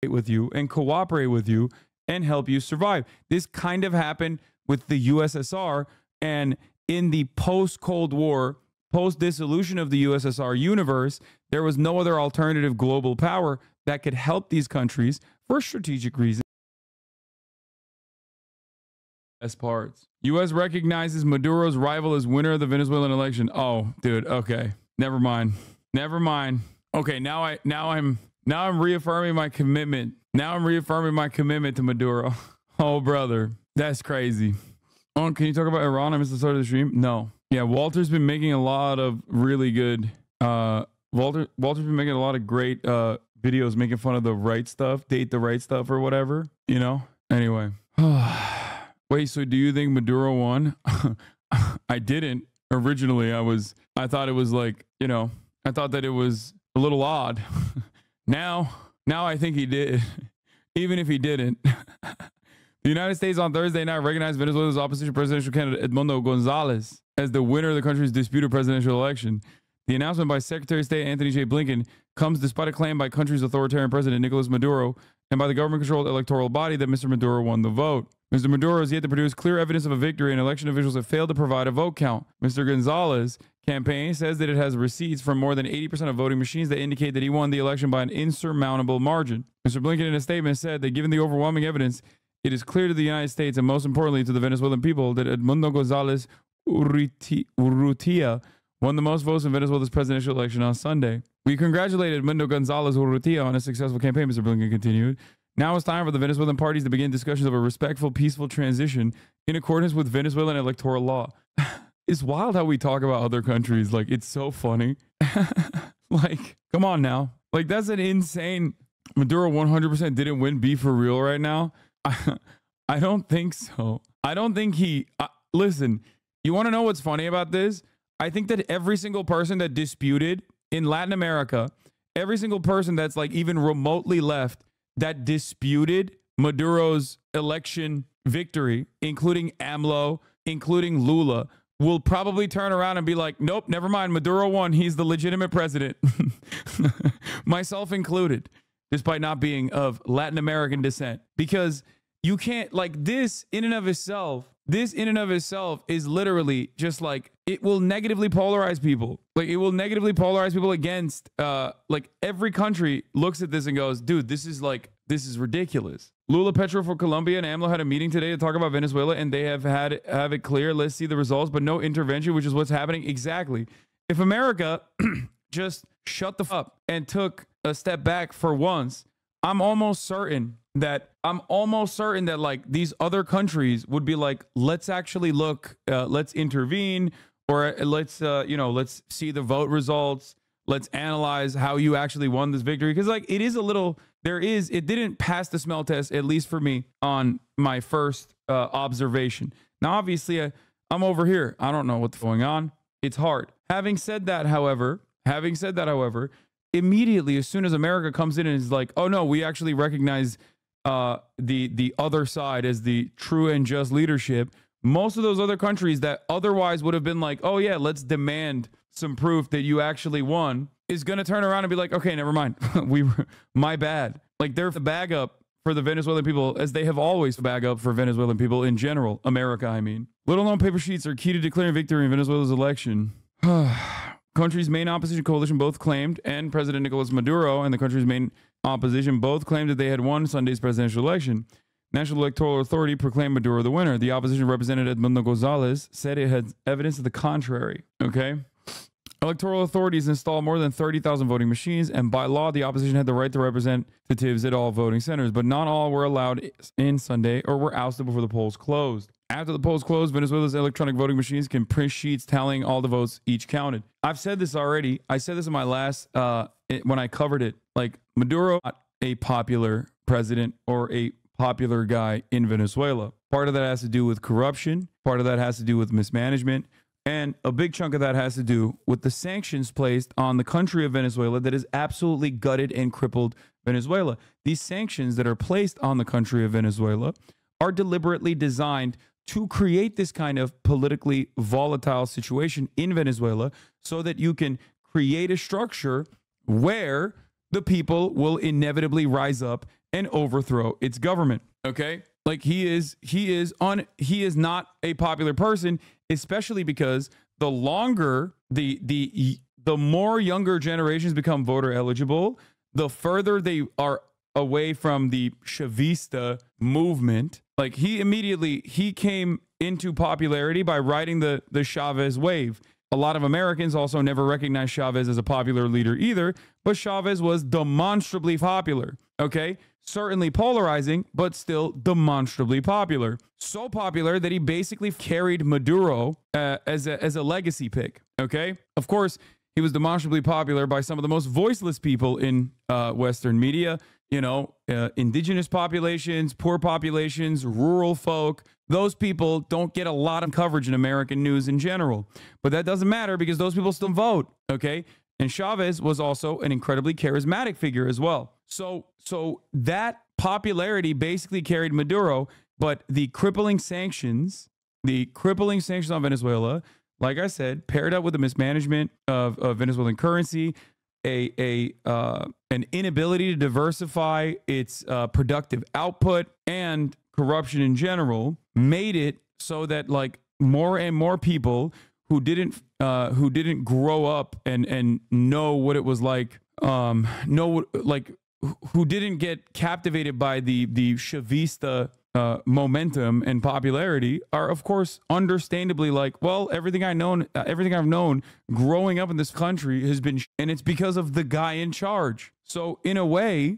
with you and cooperate with you and help you survive. This kind of happened with the USSR, and in the post-Cold War, post-dissolution of the USSR universe, there was no other alternative global power that could help these countries for strategic reasons. Best parts. U.S. recognizes Maduro's rival as winner of the Venezuelan election. Oh, dude. Okay. Never mind. Never mind. Okay. Now I'm reaffirming my commitment. Now I'm reaffirming my commitment to Maduro. Oh, brother. That's crazy. Oh, can you talk about Iran? I missed the start of the stream. No. Yeah. Walter's been making a lot of really good, Walter's been making a lot of great, videos making fun of the right stuff, date the right stuff or whatever, you know? Anyway. Wait, so do you think Maduro won? I didn't. Originally, I thought it was like, you know, I thought that it was a little odd. Now I think he did. Even if he didn't. The United States on Thursday night recognized Venezuela's opposition presidential candidate Edmundo Gonzalez as the winner of the country's disputed presidential election. The announcement by Secretary of State Anthony J. Blinken comes despite a claim by country's authoritarian president Nicolas Maduro and by the government-controlled electoral body that Mr. Maduro won the vote. Mr. Maduro has yet to produce clear evidence of a victory, and election officials have failed to provide a vote count. Mr. Gonzalez's campaign says that it has receipts from more than 80% of voting machines that indicate that he won the election by an insurmountable margin. Mr. Blinken in a statement said that given the overwhelming evidence, it is clear to the United States and most importantly to the Venezuelan people that Edmundo Gonzalez Urrutia won the most votes in Venezuela's presidential election on Sunday. We congratulated Edmundo Gonzalez Urrutia on a successful campaign, Mr. Blinken continued. Now it's time for the Venezuelan parties to begin discussions of a respectful, peaceful transition in accordance with Venezuelan electoral law. It's wild how we talk about other countries. Like, it's so funny. Like, come on now. Like, that's an insane... Maduro 100% didn't win. Be for real right now. I don't think so. I don't think he... listen, you want to know what's funny about this? I think that every single person that disputed in Latin America, every single person that's like even remotely left that disputed Maduro's election victory, including AMLO, including Lula, will probably turn around and be like, nope, never mind. Maduro won. He's the legitimate president. Myself included, despite not being of Latin American descent. Because you can't, like, this in and of itself is literally just like, it will negatively polarize people. Like, it will negatively polarize people against, like, every country looks at this and goes, dude, this is ridiculous. Lula Petro for Colombia and AMLO had a meeting today to talk about Venezuela, and they have it clear. Let's see the results, but no intervention, which is what's happening. Exactly. If America just shut the fuck up and took a step back for once, I'm almost certain that like these other countries would be like, let's actually look, let's intervene, or let's let's see the vote results. Let's analyze how you actually won this victory. Because like it didn't pass the smell test, at least for me, on my first observation. Now, obviously, I'm over here. I don't know what's going on. It's hard. Having said that, however, immediately, as soon as America comes in and is like, oh no, we actually recognize the other side as the true and just leadership, most of those other countries that otherwise would have been like, oh yeah, let's demand some proof that you actually won, is going to turn around and be like, okay, never mind. My bad. Like, they're the bag up for the Venezuelan people, as they have always bag up for Venezuelan people in general. America, I mean. Little known paper sheets are key to declaring victory in Venezuela's election. Country's main opposition coalition both claimed, and President Nicolas Maduro and the country's main opposition both claimed that they had won Sunday's presidential election. National Electoral Authority proclaimed Maduro the winner. The opposition representative Edmundo Gonzalez said it had evidence to the contrary. Okay. Electoral authorities installed more than 30,000 voting machines, and by law, the opposition had the right to representatives at all voting centers, but not all were allowed in Sunday or were ousted before the polls closed. After the polls closed, Venezuela's electronic voting machines can print sheets tallying all the votes each counted. I've said this already. I said this in my last, when I covered it. Like, Maduro, not a popular president or a popular guy in Venezuela. Part of that has to do with corruption. Part of that has to do with mismanagement. And a big chunk of that has to do with the sanctions placed on the country of Venezuela that has absolutely gutted and crippled Venezuela. These sanctions that are placed on the country of Venezuela are deliberately designed to create this kind of politically volatile situation in Venezuela so that you can create a structure where the people will inevitably rise up and overthrow its government. Okay? Like he is not a popular person, especially because the longer the more younger generations become voter eligible, the further they are away from the Chavista movement. Like he came into popularity by riding the Chavez wave. A lot of Americans also never recognized Chavez as a popular leader either, but Chavez was demonstrably popular. Okay? Certainly polarizing, but still demonstrably popular. So popular that he basically carried Maduro as a legacy pick. Okay? Of course, he was demonstrably popular by some of the most voiceless people in Western media. You know, indigenous populations, poor populations, rural folk. Those people don't get a lot of coverage in American news in general. But that doesn't matter because those people still vote. Okay? And Chavez was also an incredibly charismatic figure as well. So that popularity basically carried Maduro, but the crippling sanctions on Venezuela, like I said, paired up with the mismanagement of Venezuelan currency, an inability to diversify its productive output, and corruption in general, made it so that like more and more people who didn't grow up and know what it was like, who didn't get captivated by the Chavista momentum and popularity, are of course understandably like, well, everything I've known growing up in this country has been, and it's because of the guy in charge. So in a way,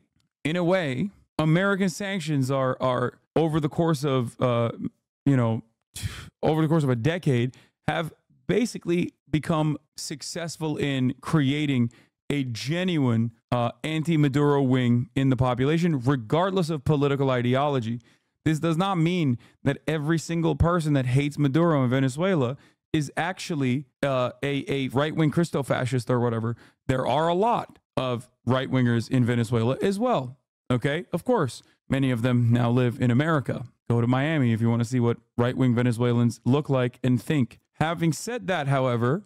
American sanctions are over the course of over the course of a decade have basically become successful in creating a genuine anti-Maduro wing in the population, regardless of political ideology. This does not mean that every single person that hates Maduro in Venezuela is actually a right-wing Christo-fascist or whatever. There are a lot of right-wingers in Venezuela as well. Okay, of course, many of them now live in America. Go to Miami if you want to see what right-wing Venezuelans look like and think. Having said that, however,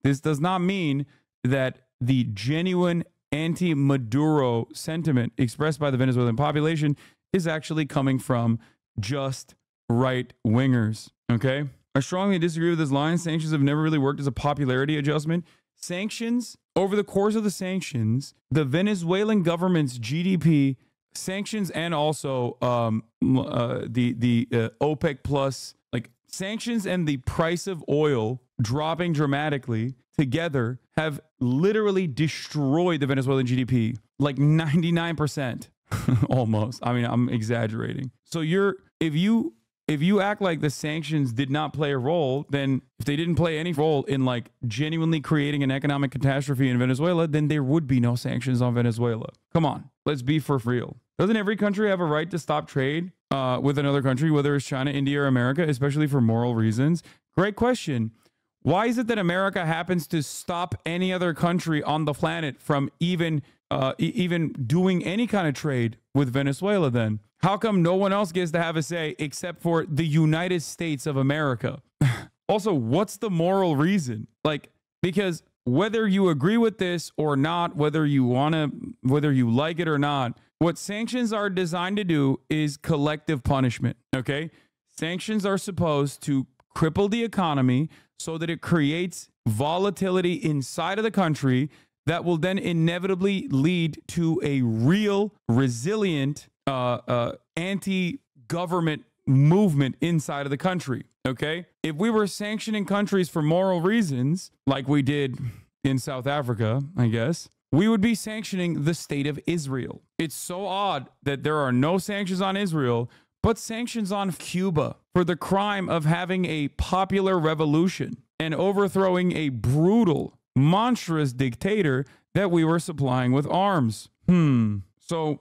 this does not mean that the genuine anti-Maduro sentiment expressed by the Venezuelan population is actually coming from just right-wingers, okay? I strongly disagree with this line. Sanctions have never really worked as a popularity adjustment. Over the course of the sanctions, the Venezuelan government's GDP, sanctions and also the OPEC plus, like sanctions and the price of oil dropping dramatically together have literally destroyed the Venezuelan GDP, like 99%, almost. I mean, I'm exaggerating. So if you act like the sanctions did not play a role, then if they didn't play any role in like genuinely creating an economic catastrophe in Venezuela, then there would be no sanctions on Venezuela. Come on, let's be for real. Doesn't every country have a right to stop trade with another country, whether it's China, India, or America, especially for moral reasons? Great question. Why is it that America happens to stop any other country on the planet from even doing any kind of trade with Venezuela then? How come no one else gets to have a say except for the United States of America? Also, what's the moral reason? Like, because whether you agree with this or not, whether you like it or not, what sanctions are designed to do is collective punishment, okay? Sanctions are supposed to cripple the economy so that it creates volatility inside of the country that will then inevitably lead to a real, resilient, anti-government movement inside of the country, okay? If we were sanctioning countries for moral reasons, like we did in South Africa, I guess, we would be sanctioning the state of Israel. It's so odd that there are no sanctions on Israel, but sanctions on Cuba for the crime of having a popular revolution and overthrowing a brutal, monstrous dictator that we were supplying with arms. So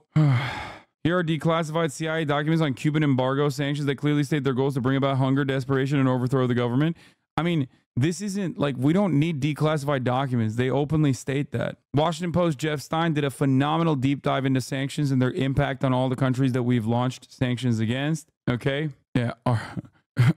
here are declassified CIA documents on Cuban embargo sanctions that clearly state their goals to bring about hunger, desperation, and overthrow the government. I mean, this isn't like, we don't need declassified documents. They openly state that. Washington Post Jeff Stein did a phenomenal deep dive into sanctions and their impact on all the countries that we've launched sanctions against. Okay. Yeah.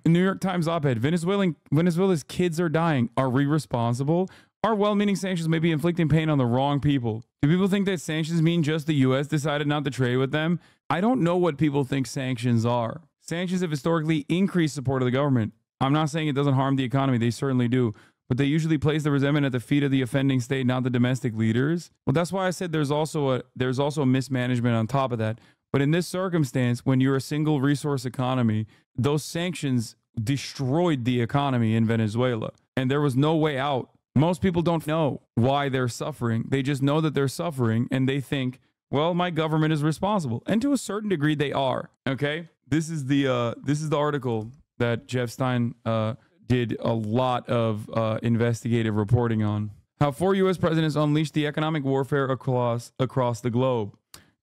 New York Times op-ed. Venezuela's kids are dying. Are we responsible? Our well-meaning sanctions may be inflicting pain on the wrong people. Do people think that sanctions mean just the U.S. decided not to trade with them? I don't know what people think sanctions are. Sanctions have historically increased support of the government. I'm not saying it doesn't harm the economy. They certainly do. But they usually place the resentment at the feet of the offending state, not the domestic leaders. Well, that's why I said there's also a mismanagement on top of that. But in this circumstance, when you're a single resource economy, those sanctions destroyed the economy in Venezuela. And there was no way out. Most people don't know why they're suffering. They just know that they're suffering and they think, well, my government is responsible. And to a certain degree, they are. Okay. This is the article that Jeff Stein did a lot of investigative reporting on. How 4 U.S. presidents unleashed the economic warfare across the globe.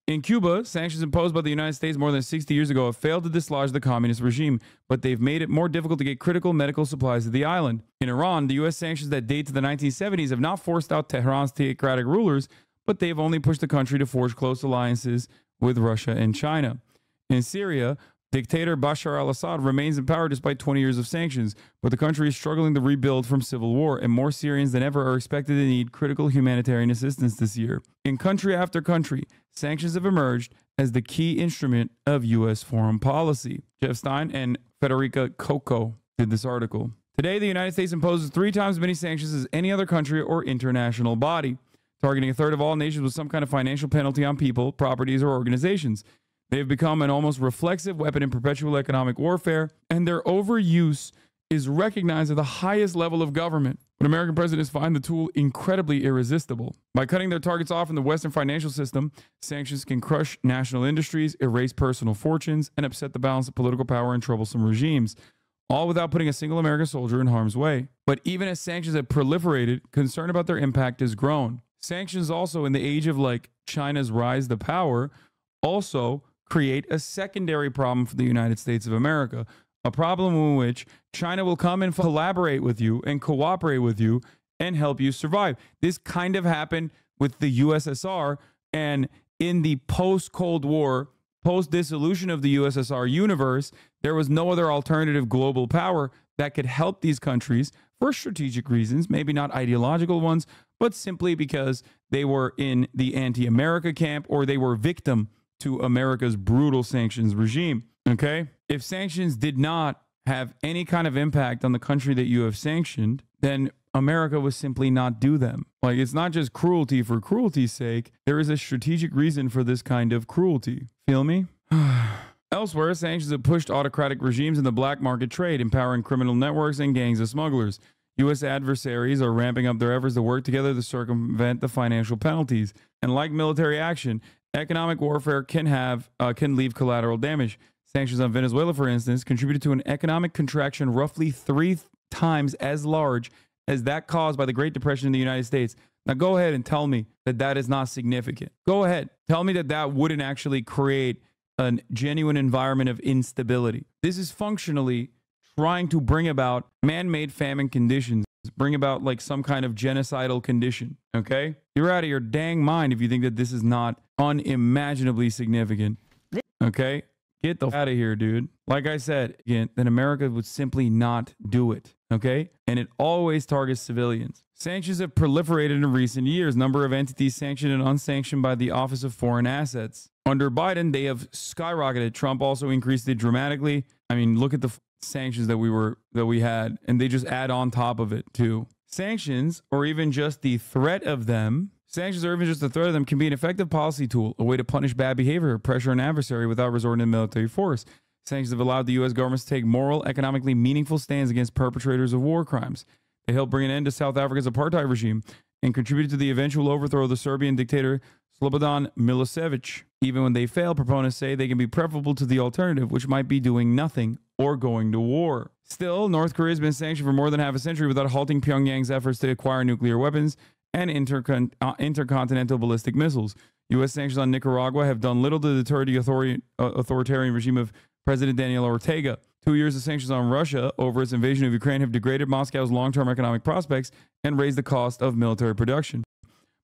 In Cuba, sanctions imposed by the United States more than 60 years ago have failed to dislodge the communist regime, but they've made it more difficult to get critical medical supplies to the island. In Iran, the U.S. sanctions that date to the 1970s have not forced out Tehran's theocratic rulers, but they've only pushed the country to forge close alliances with Russia and China. In Syria, dictator Bashar al-Assad remains in power despite 20 years of sanctions, but the country is struggling to rebuild from civil war, and more Syrians than ever are expected to need critical humanitarian assistance this year. In country after country, sanctions have emerged as the key instrument of U.S. foreign policy. Jeff Stein and Federica Coco did this article. Today, the United States imposes 3 times as many sanctions as any other country or international body, targeting a third of all nations with some kind of financial penalty on people, properties, or organizations. They have become an almost reflexive weapon in perpetual economic warfare, and their overuse is recognized at the highest level of government. But American presidents find the tool incredibly irresistible. By cutting their targets off in the Western financial system, sanctions can crush national industries, erase personal fortunes, and upset the balance of political power in troublesome regimes, all without putting a single American soldier in harm's way. But even as sanctions have proliferated, concern about their impact has grown. Sanctions also, in the age of China's rise to power, also create a secondary problem for the United States of America, a problem in which China will come and collaborate with you and cooperate with you and help you survive. This kind of happened with the USSR, and in the post-Cold War, post-dissolution of the USSR universe, there was no other alternative global power that could help these countries for strategic reasons, maybe not ideological ones, but simply because they were in the anti-America camp or they were victim to America's brutal sanctions regime. Okay? If sanctions did not have any kind of impact on the country that you have sanctioned, then America would simply not do them. It's not just cruelty for cruelty's sake. There is a strategic reason for this kind of cruelty. Feel me? Elsewhere, sanctions have pushed autocratic regimes in the black market trade, empowering criminal networks and gangs of smugglers. U.S. adversaries are ramping up their efforts to work together to circumvent the financial penalties. And like military action, economic warfare can leave collateral damage. Sanctions on Venezuela, for instance, contributed to an economic contraction roughly 3 times as large as that caused by the Great Depression in the United States. Now go ahead and tell me that that is not significant. Go ahead. Tell me that that wouldn't actually create a genuine environment of instability. This is functionally trying to bring about man-made famine conditions, bring about some kind of genocidal condition, okay? You're out of your dang mind if you think that this is not unimaginably significant, okay? Get the out of here, dude. Like I said, again, then America would simply not do it, okay? And it always targets civilians. Sanctions have proliferated in recent years. Number of entities sanctioned and unsanctioned by the Office of Foreign Assets. Under Biden, they have skyrocketed. Trump also increased it dramatically. I mean, look at the sanctions that we had, and they just add on top of it too. Sanctions, or even just the threat of them, can be an effective policy tool, a way to punish bad behavior or pressure an adversary without resorting to military force. Sanctions have allowed the U.S. government to take moral, economically meaningful stands against perpetrators of war crimes. They helped bring an end to South Africa's apartheid regime and contributed to the eventual overthrow of the Serbian dictator Slobodan Milosevic. Even when they fail, proponents say they can be preferable to the alternative, which might be doing nothing or going to war. Still, North Korea has been sanctioned for more than half a century without halting Pyongyang's efforts to acquire nuclear weapons and intercontinental ballistic missiles. U.S. sanctions on Nicaragua have done little to deter the authoritarian regime of President Daniel Ortega. 2 years of sanctions on Russia over its invasion of Ukraine have degraded Moscow's long-term economic prospects and raised the cost of military production.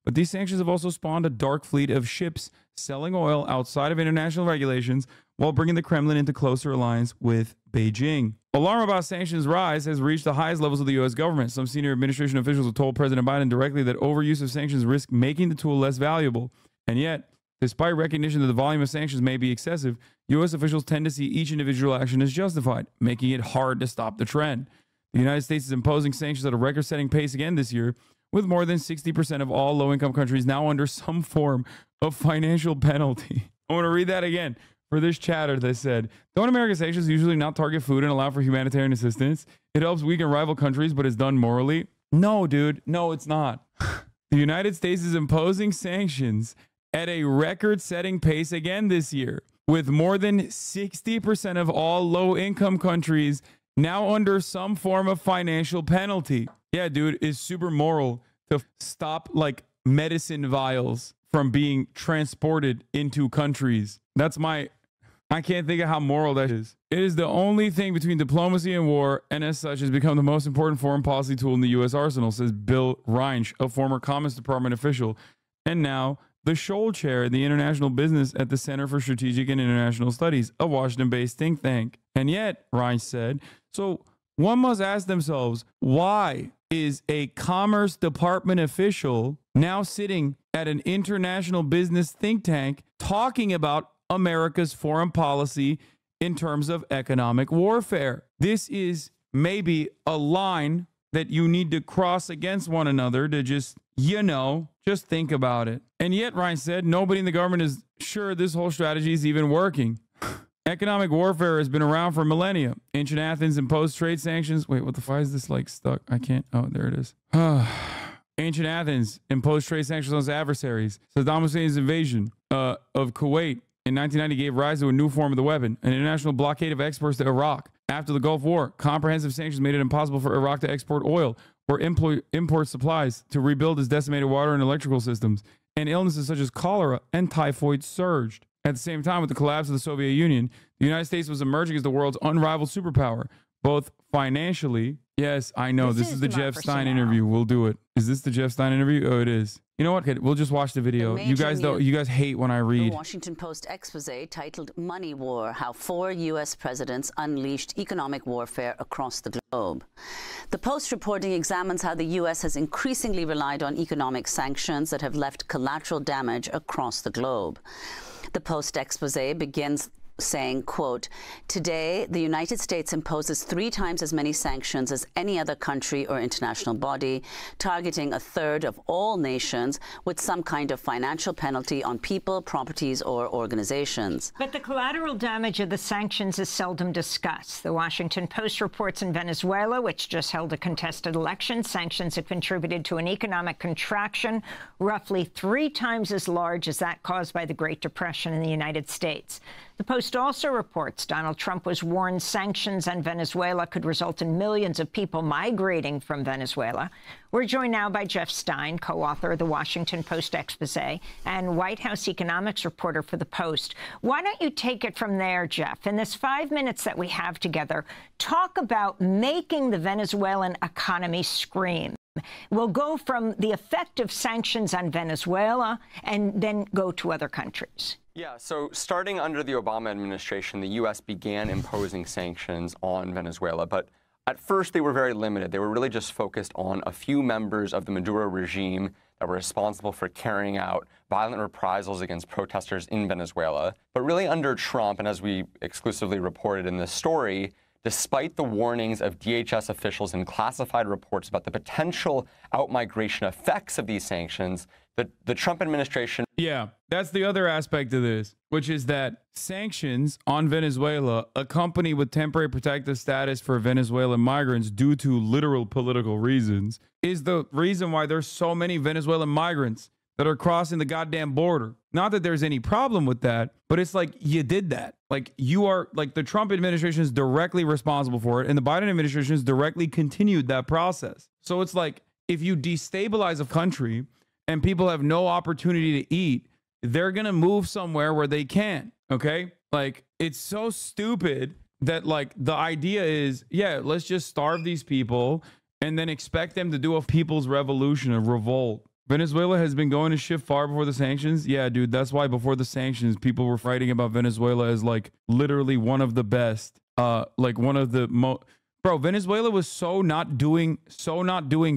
But these sanctions have also spawned a dark fleet of ships selling oil outside of international regulations while bringing the Kremlin into closer alliance with Beijing. Alarm about sanctions rise has reached the highest levels of the U.S. government. Some senior administration officials have told President Biden directly that overuse of sanctions risk making the tool less valuable. And yet, despite recognition that the volume of sanctions may be excessive, U.S. officials tend to see each individual action as justified, making it hard to stop the trend. The United States is imposing sanctions at a record-setting pace again this year, with more than 60% of all low-income countries now under some form of financial penalty. I want to read that again for this chatter that said, don't American sanctions usually not target food and allow for humanitarian assistance? It helps weaken rival countries, but it's done morally? No, dude. No, it's not. The United States is imposing sanctions at a record-setting pace again this year, with more than 60% of all low-income countries now under some form of financial penalty. Yeah, dude, it's super moral to stop like medicine vials from being transported into countries. I can't think of how moral that is. It is the only thing between diplomacy and war, and as such has become the most important foreign policy tool in the U.S. arsenal, says Bill Reinsch, a former Commerce Department official, and now the Scholl Chair in the International Business at the Center for Strategic and International Studies, a Washington-based think tank. And yet, Reinsch said, so one must ask themselves, why is a Commerce Department official now sitting at an international business think tank talking about America's foreign policy in terms of economic warfare? This is maybe a line that you need to cross against one another to just, just think about it. And yet, Ryan said, nobody in the government is sure this whole strategy is even working. Economic warfare has been around for millennia. Ancient Athens imposed trade sanctions. Wait, what the fuck is this like stuck? I can't. Oh, there it is. Ancient Athens imposed trade sanctions on its adversaries. Saddam Hussein's invasion of Kuwait in 1990 gave rise to a new form of the weapon, an international blockade of exports to Iraq. After the Gulf War, comprehensive sanctions made it impossible for Iraq to export oil or import supplies to rebuild its decimated water and electrical systems, and illnesses such as cholera and typhoid surged. At the same time, with the collapse of the Soviet Union, the United States was emerging as the world's unrivaled superpower, both financially. Yes, I know. This is the Jeff Stein interview. We'll do it. Is this the Jeff Stein interview? Oh, it is. You know what? Okay, we'll just watch the video. You guys hate when I read. The Washington Post expose titled Money War, How 4 U.S. Presidents Unleashed Economic Warfare Across the Globe. The Post reporting examines how the U.S. has increasingly relied on economic sanctions that have left collateral damage across the globe. The Post expose begins saying, quote, today, the United States imposes 3 times as many sanctions as any other country or international body, targeting 1/3 of all nations with some kind of financial penalty on people, properties, or organizations. But the collateral damage of the sanctions is seldom discussed. The Washington Post reports in Venezuela, which just held a contested election, sanctions have contributed to an economic contraction roughly 3 times as large as that caused by the Great Depression in the United States. The Post also reports Donald Trump was warned sanctions on Venezuela could result in millions of people migrating from Venezuela. We're joined now by Jeff Stein, co-author of the Washington Post expose and White House economics reporter for the Post. Why don't you take it from there, Jeff? In this 5 minutes that we have together, talk about making the Venezuelan economy scream. We'll go from the effect of sanctions on Venezuela and then go to other countries. Yeah, so starting under the Obama administration, the U.S. began imposing sanctions on Venezuela, but at first they were very limited. They were really just focused on a few members of the Maduro regime that were responsible for carrying out violent reprisals against protesters in Venezuela. But really under Trump, and as we exclusively reported in this story, despite the warnings of DHS officials and classified reports about the potential outmigration effects of these sanctions, the Trump administration... Yeah, that's the other aspect of this, which is that sanctions on Venezuela, accompanied with temporary protective status for Venezuelan migrants due to literal political reasons, is the reason why there's so many Venezuelan migrants that are crossing the goddamn border. Not that there's any problem with that, but it's like you did that. Like you are, like the Trump administration is directly responsible for it, and the Biden administration has directly continued that process. So it's like if you destabilize a country and people have no opportunity to eat, they're going to move somewhere where they can. Okay. Like it's so stupid that like the idea is, yeah, let's just starve these people and then expect them to do a people's revolution, a revolt. Venezuela has been going to shit far before the sanctions. Yeah, dude, that's why before the sanctions, people were writing about Venezuela as like literally one of the best, like one of the bro, Venezuela was so not doing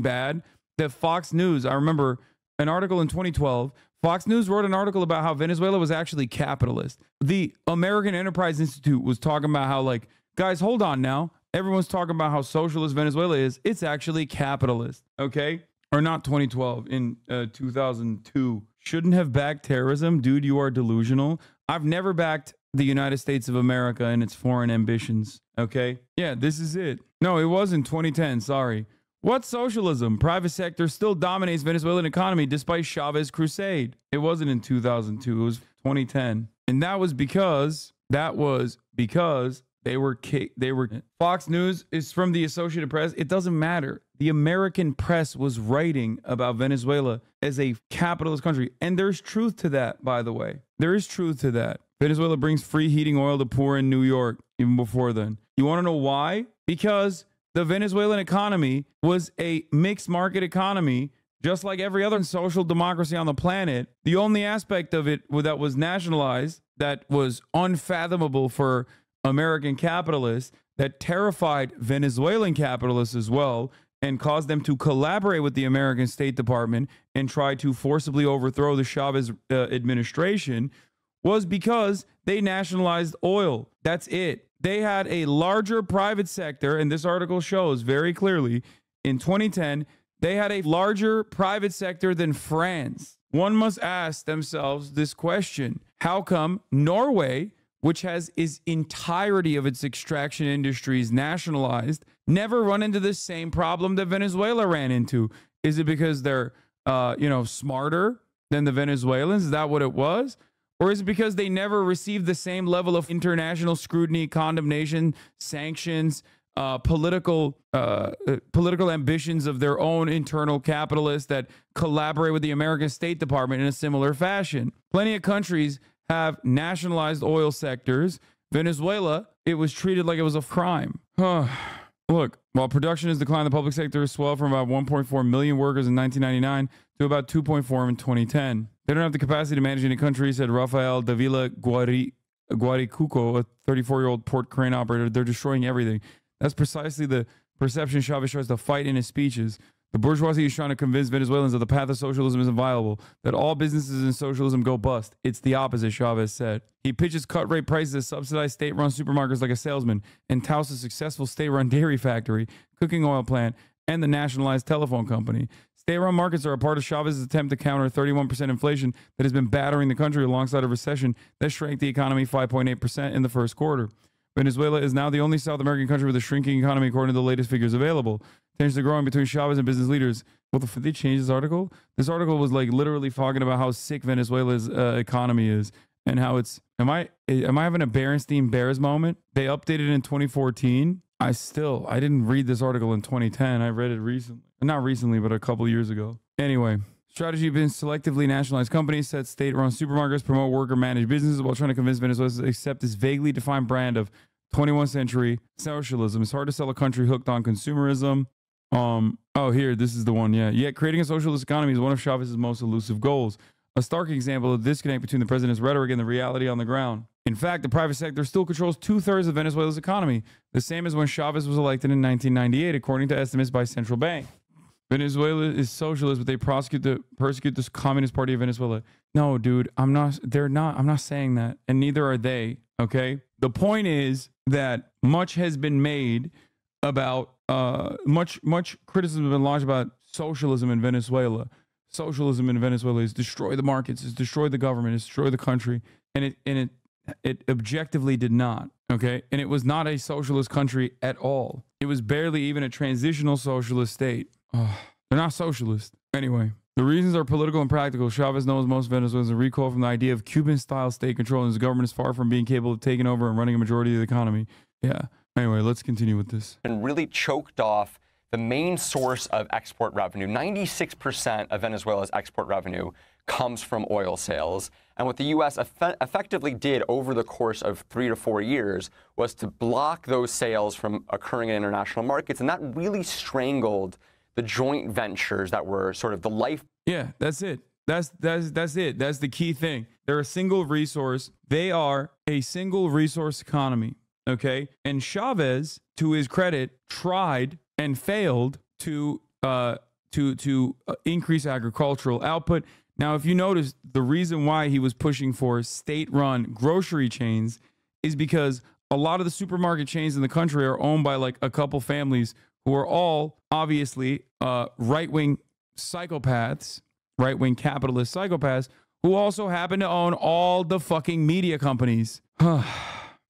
bad that Fox News, I remember an article in 2012, Fox News wrote an article about how Venezuela was actually capitalist. The American Enterprise Institute was talking about how, like, guys, hold on now. Everyone's talking about how socialist Venezuela is. It's actually capitalist, okay? Or not 2012, in 2002. Shouldn't have backed terrorism. Dude, you are delusional. I've never backed the United States of America and its foreign ambitions, okay? Yeah, this is it. No, it was in 2010, sorry. What socialism? Private sector still dominates Venezuelan economy despite Chavez crusade. It wasn't in 2002, it was 2010. And that was because they were Fox News is from the Associated Press. It doesn't matter. The American press was writing about Venezuela as a capitalist country. And there's truth to that, by the way. There is truth to that. Venezuela brings free heating oil to poor in New York, even before then. You want to know why? Because the Venezuelan economy was a mixed market economy, just like every other social democracy on the planet. The only aspect of it that was nationalized, that was unfathomable for American capitalists, that terrified Venezuelan capitalists as well, and caused them to collaborate with the American State Department and try to forcibly overthrow the Chavez administration, was because they nationalized oil. That's it. They had a larger private sector, and this article shows very clearly, in 2010, they had a larger private sector than France. One must ask themselves this question: how come Norway, which has its entirety of its extraction industries nationalized, never run into the same problem that Venezuela ran into? Is it because they're, smarter than the Venezuelans? Is that what it was? Or is it because they never received the same level of international scrutiny, condemnation, sanctions, political ambitions of their own internal capitalists that collaborate with the American State Department in a similar fashion? Plenty of countries have nationalized oil sectors. Venezuela, it was treated like it was a crime. Look, while production has declined, the public sector has swelled from about 1.4 million workers in 1999 to about 2.4 in 2010. They don't have the capacity to manage any country, said Rafael Davila Guaricuco, a 34-year-old port crane operator. They're destroying everything. That's precisely the perception Chavez tries to fight in his speeches. The bourgeoisie is trying to convince Venezuelans that the path of socialism isn't viable, that all businesses in socialism go bust. It's the opposite, Chavez said. He pitches cut rate prices as subsidized state-run supermarkets like a salesman, and touts a successful state-run dairy factory, cooking oil plant, and the nationalized telephone company. State-run markets are a part of Chavez's attempt to counter 31% inflation that has been battering the country alongside a recession that shrank the economy 5.8% in the first quarter. Venezuela is now the only South American country with a shrinking economy according to the latest figures available. Tensions are growing between Chavez and business leaders. What the fuck? They changed this article? This article was like literally talking about how sick Venezuela's economy is and how it's... Am I having a Berenstein Bears moment? They updated in 2014. I didn't read this article in 2010. I read it recently. Not recently, but a couple years ago. Anyway, strategy been selectively nationalized companies, set state-run supermarkets, promote worker-managed businesses while trying to convince Venezuela to accept this vaguely defined brand of 21st century socialism. It's hard to sell a country hooked on consumerism. Here, this is the one, yeah. Yet creating a socialist economy is one of Chavez's most elusive goals. A stark example of the disconnect between the president's rhetoric and the reality on the ground. In fact, the private sector still controls 2/3 of Venezuela's economy, the same as when Chavez was elected in 1998, according to estimates by Central Bank. Venezuela is socialist, but they persecute this Communist Party of Venezuela. No, dude, I'm not saying that, and neither are they, okay? The point is that much has been made about, much criticism has been launched about socialism in Venezuela. Socialism in Venezuela is destroy the markets, is destroy the government, is destroy the country, and it objectively did not, okay? And it was not a socialist country at all. It was barely even a transitional socialist state. Oh, they're not socialist. Anyway, the reasons are political and practical. Chavez knows most Venezuelans recoil from the idea of Cuban-style state control, and his government is far from being capable of taking over and running a majority of the economy. Yeah. Anyway, let's continue with this. And really choked off the main source of export revenue. 96% of Venezuela's export revenue comes from oil sales. And what the U.S. effectively did over the course of 3 to 4 years was to block those sales from occurring in international markets. And that really strangled the joint ventures that were sort of the life. Yeah, that's it. That's it. That's the key thing. They're a single resource. They are a single resource economy. Okay. And Chavez, to his credit, tried and failed to increase agricultural output. Now, if you notice, the reason why he was pushing for state-run grocery chains is because a lot of the supermarket chains in the country are owned by like a couple families who are all obviously right-wing psychopaths, right-wing capitalist psychopaths, who also happen to own all the fucking media companies.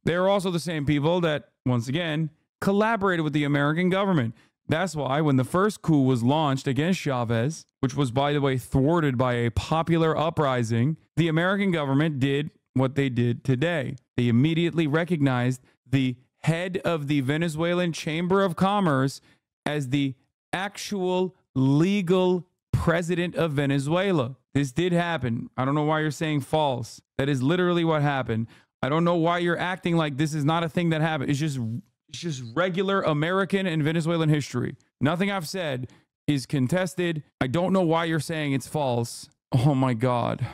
They're also the same people that, once again, collaborated with the American government. That's why when the first coup was launched against Chavez, which was, by the way, thwarted by a popular uprising, the American government did what they did today. They immediately recognized the head of the Venezuelan Chamber of Commerce as the actual legal president of Venezuela. This did happen. I don't know why you're saying false. That is literally what happened. I don't know why you're acting like this is not a thing that happened. It's just regular American and Venezuelan history. Nothing I've said is contested. I don't know why you're saying it's false. Oh my God.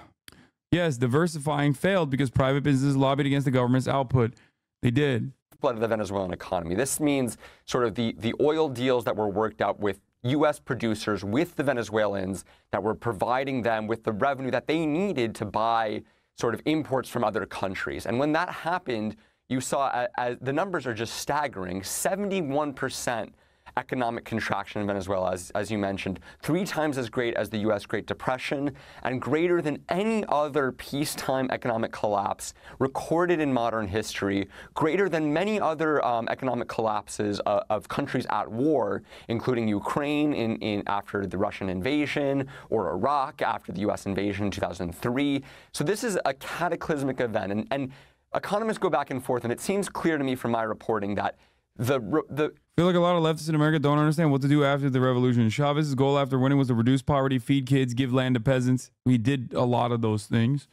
Yes, diversifying failed because private businesses lobbied against the government's output. They did. Blood of the Venezuelan economy. This means sort of the oil deals that were worked out with U.S. producers, with the Venezuelans, that were providing them with the revenue that they needed to buy sort of imports from other countries. And when that happened, you saw the numbers are just staggering. 71% economic contraction in Venezuela, as you mentioned, 3 times as great as the U.S. Great Depression, and greater than any other peacetime economic collapse recorded in modern history, greater than many other economic collapses of countries at war, including Ukraine after the Russian invasion, or Iraq after the U.S. invasion in 2003. So this is a cataclysmic event, and economists go back and forth, and it seems clear to me from my reporting that I feel like a lot of leftists in America don't understand what to do after the revolution. Chavez's goal after winning was to reduce poverty, feed kids, give land to peasants. We did a lot of those things.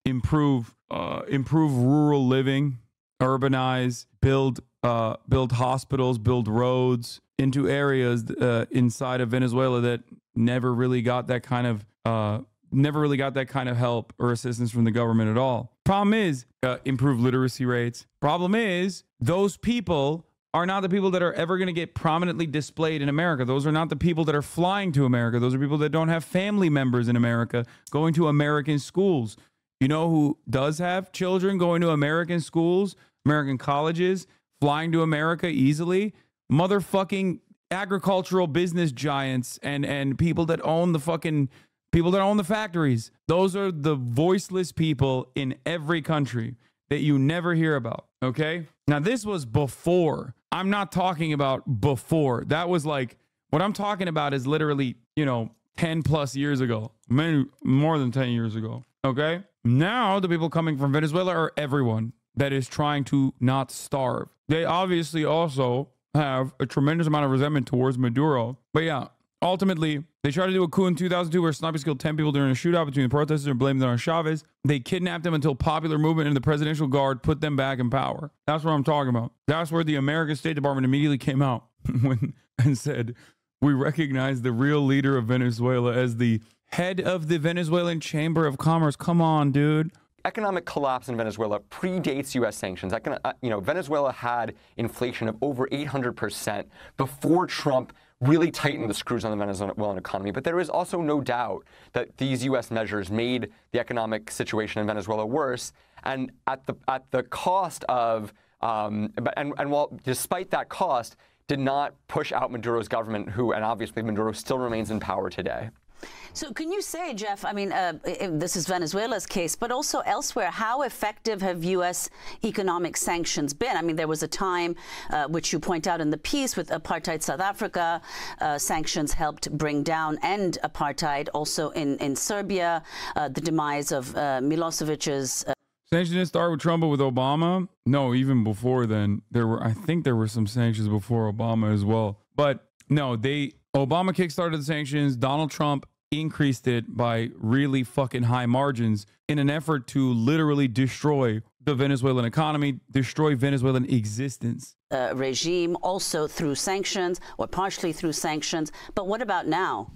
Improve rural living, urbanize, build hospitals, build roads into areas inside of Venezuela that never really got that kind of help or assistance from the government at all. Problem is, improve literacy rates. Problem is, those people are not the people that are ever going to get prominently displayed in America. Those are not the people that are flying to America. Those are people that don't have family members in America going to American schools. You know who does have children going to American schools, American colleges, flying to America easily? Motherfucking agricultural business giants and people that own the factories. Those are the voiceless people in every country that you never hear about. Okay. Now this was before. I'm not talking about before. That was like, what I'm talking about is literally, 10 plus years ago, more than 10 years ago. Okay. Now the people coming from Venezuela are everyone that is trying to not starve. They obviously also have a tremendous amount of resentment towards Maduro. But yeah, ultimately, they tried to do a coup in 2002 where snipers killed 10 people during a shootout between the protesters and blamed it on Chavez. They kidnapped them until popular movement and the presidential guard put them back in power. That's what I'm talking about. That's where the American State Department immediately came out and said, we recognize the real leader of Venezuela as the head of the Venezuelan Chamber of Commerce. Come on, dude. Economic collapse in Venezuela predates U.S. sanctions. Venezuela had inflation of over 800% before Trump really tightened the screws on the Venezuelan economy. But there is also no doubt that these U.S. measures made the economic situation in Venezuela worse, and at the cost of, while despite that cost, did not push out Maduro's government, and obviously Maduro still remains in power today. So can you say, Jeff, this is Venezuela's case, but also elsewhere, how effective have U.S. economic sanctions been? There was a time, which you point out in the piece, with apartheid South Africa. Sanctions helped bring down and apartheid. Also in Serbia, the demise of Milosevic's... Sanctions didn't start with Trump, but with Obama? No, even before then. I think there were some sanctions before Obama as well. But no, Obama kickstarted the sanctions. Donald Trump increased it by really fucking high margins in an effort to literally destroy the Venezuelan economy, destroy Venezuelan existence. Regime also through sanctions or partially through sanctions. But what about now?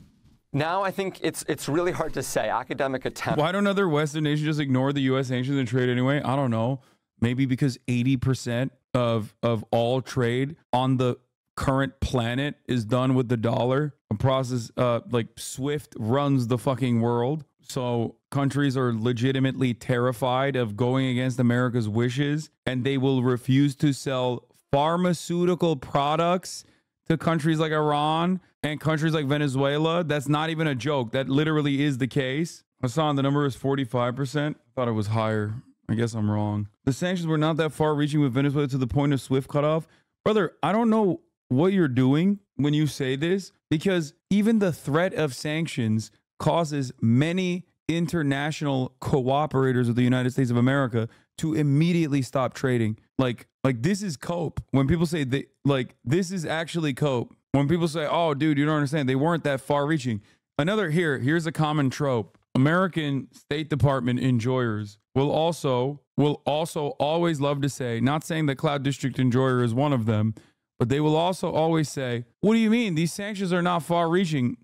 Now I think it's really hard to say. Academic attempts. Why don't other Western nations just ignore the U.S. sanctions and trade anyway? I don't know. Maybe because 80% of all trade on the current planet is done with the dollar. A process like SWIFT runs the fucking world. So countries are legitimately terrified of going against America's wishes, and they will refuse to sell pharmaceutical products to countries like Iran and countries like Venezuela. That's not even a joke. That literally is the case. Hasan, the number is 45%. I thought it was higher. I guess I'm wrong. The sanctions were not that far reaching with Venezuela to the point of SWIFT cutoff. Brother, I don't know what you're doing when you say this, because even the threat of sanctions causes many international cooperators of the United States of America to immediately stop trading. Like this is cope. When people say this is actually cope. When people say, oh, dude, you don't understand. They weren't that far reaching. Here's a common trope. American State Department enjoyers will also always love to say, not saying that Cloud District enjoyer is one of them, but they will also always say, what do you mean? These sanctions are not far reaching.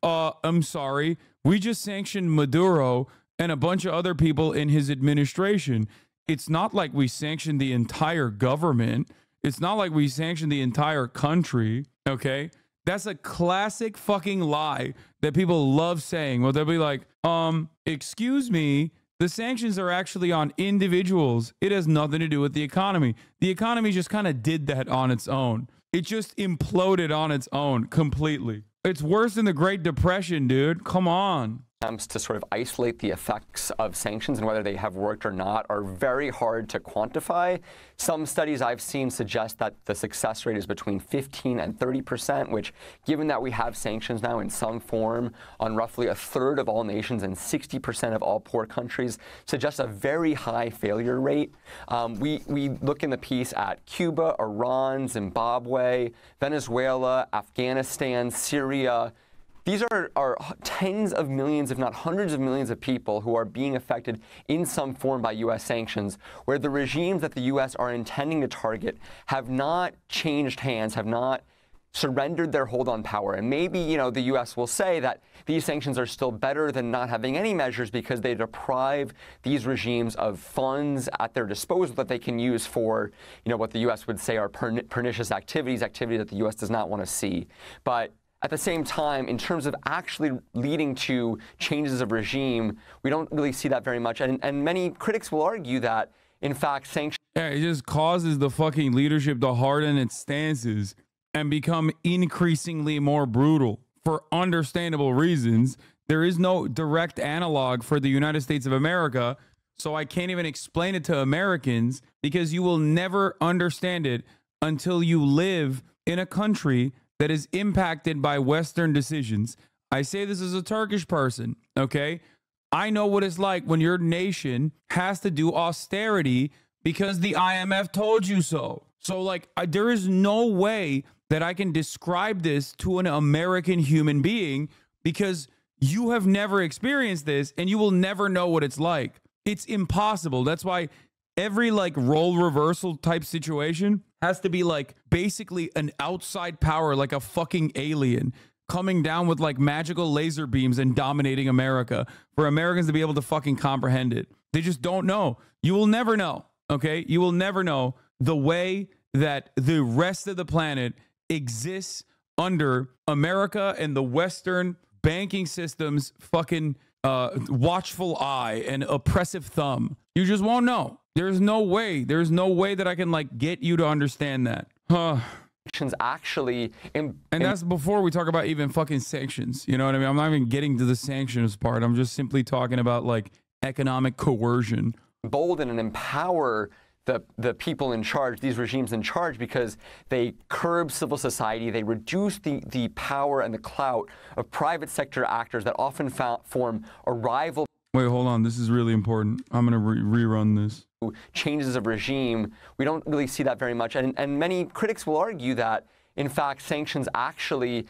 I'm sorry. We just sanctioned Maduro and a bunch of other people in his administration. It's not like we sanctioned the entire government. It's not like we sanctioned the entire country. Okay. That's a classic fucking lie that people love saying. Well, they'll be like, excuse me, the sanctions are actually on individuals. It has nothing to do with the economy. The economy just kind of did that on its own. It just imploded on its own completely. It's worse than the Great Depression, dude. Come on. Attempts to sort of isolate the effects of sanctions and whether they have worked or not are very hard to quantify. Some studies I've seen suggest that the success rate is between 15 and 30%, which, given that we have sanctions now in some form on roughly a third of all nations and 60% of all poor countries, suggests a very high failure rate. We look in the piece at Cuba, Iran, Zimbabwe, Venezuela, Afghanistan, Syria. These are tens of millions, if not hundreds of millions of people who are being affected in some form by U.S. sanctions, where the regimes that the U.S. are intending to target have not changed hands, have not surrendered their hold on power. And maybe, the U.S. will say that these sanctions are still better than not having any measures because they deprive these regimes of funds at their disposal that they can use for, what the U.S. would say are pernicious activities that the U.S. does not want to see. But at the same time, in terms of actually leading to changes of regime, we don't really see that very much. And many critics will argue that, in fact, sanctions... Yeah, it just causes the fucking leadership to harden its stances and become increasingly more brutal for understandable reasons. There is no direct analog for the United States of America, so I can't even explain it to Americans because you will never understand it until you live in a country that is impacted by Western decisions. I say this as a Turkish person, okay? I know what it's like when your nation has to do austerity because the IMF told you so. So, there is no way that I can describe this to an American human being because you have never experienced this and you will never know what it's like. It's impossible. That's why every role reversal type situation has to be basically an outside power, like a fucking alien coming down with magical laser beams and dominating America for Americans to be able to fucking comprehend it. They just don't know. You will never know. Okay. You will never know the way that the rest of the planet exists under America and the Western banking system's fucking watchful eye and oppressive thumb. You just won't know. There's no way that I can get you to understand that. Actually, and that's before we talk about even fucking sanctions. You know what I mean? I'm not even getting to the sanctions part. I'm just simply talking about economic coercion. Embolden and empower the people in charge, these regimes in charge, because they curb civil society, they reduce the power and the clout of private sector actors that often form a rival. Wait, hold on. This is really important. I'm going to rerun this. Changes of regime, we don't really see that very much. And many critics will argue that, in fact, sanctions actually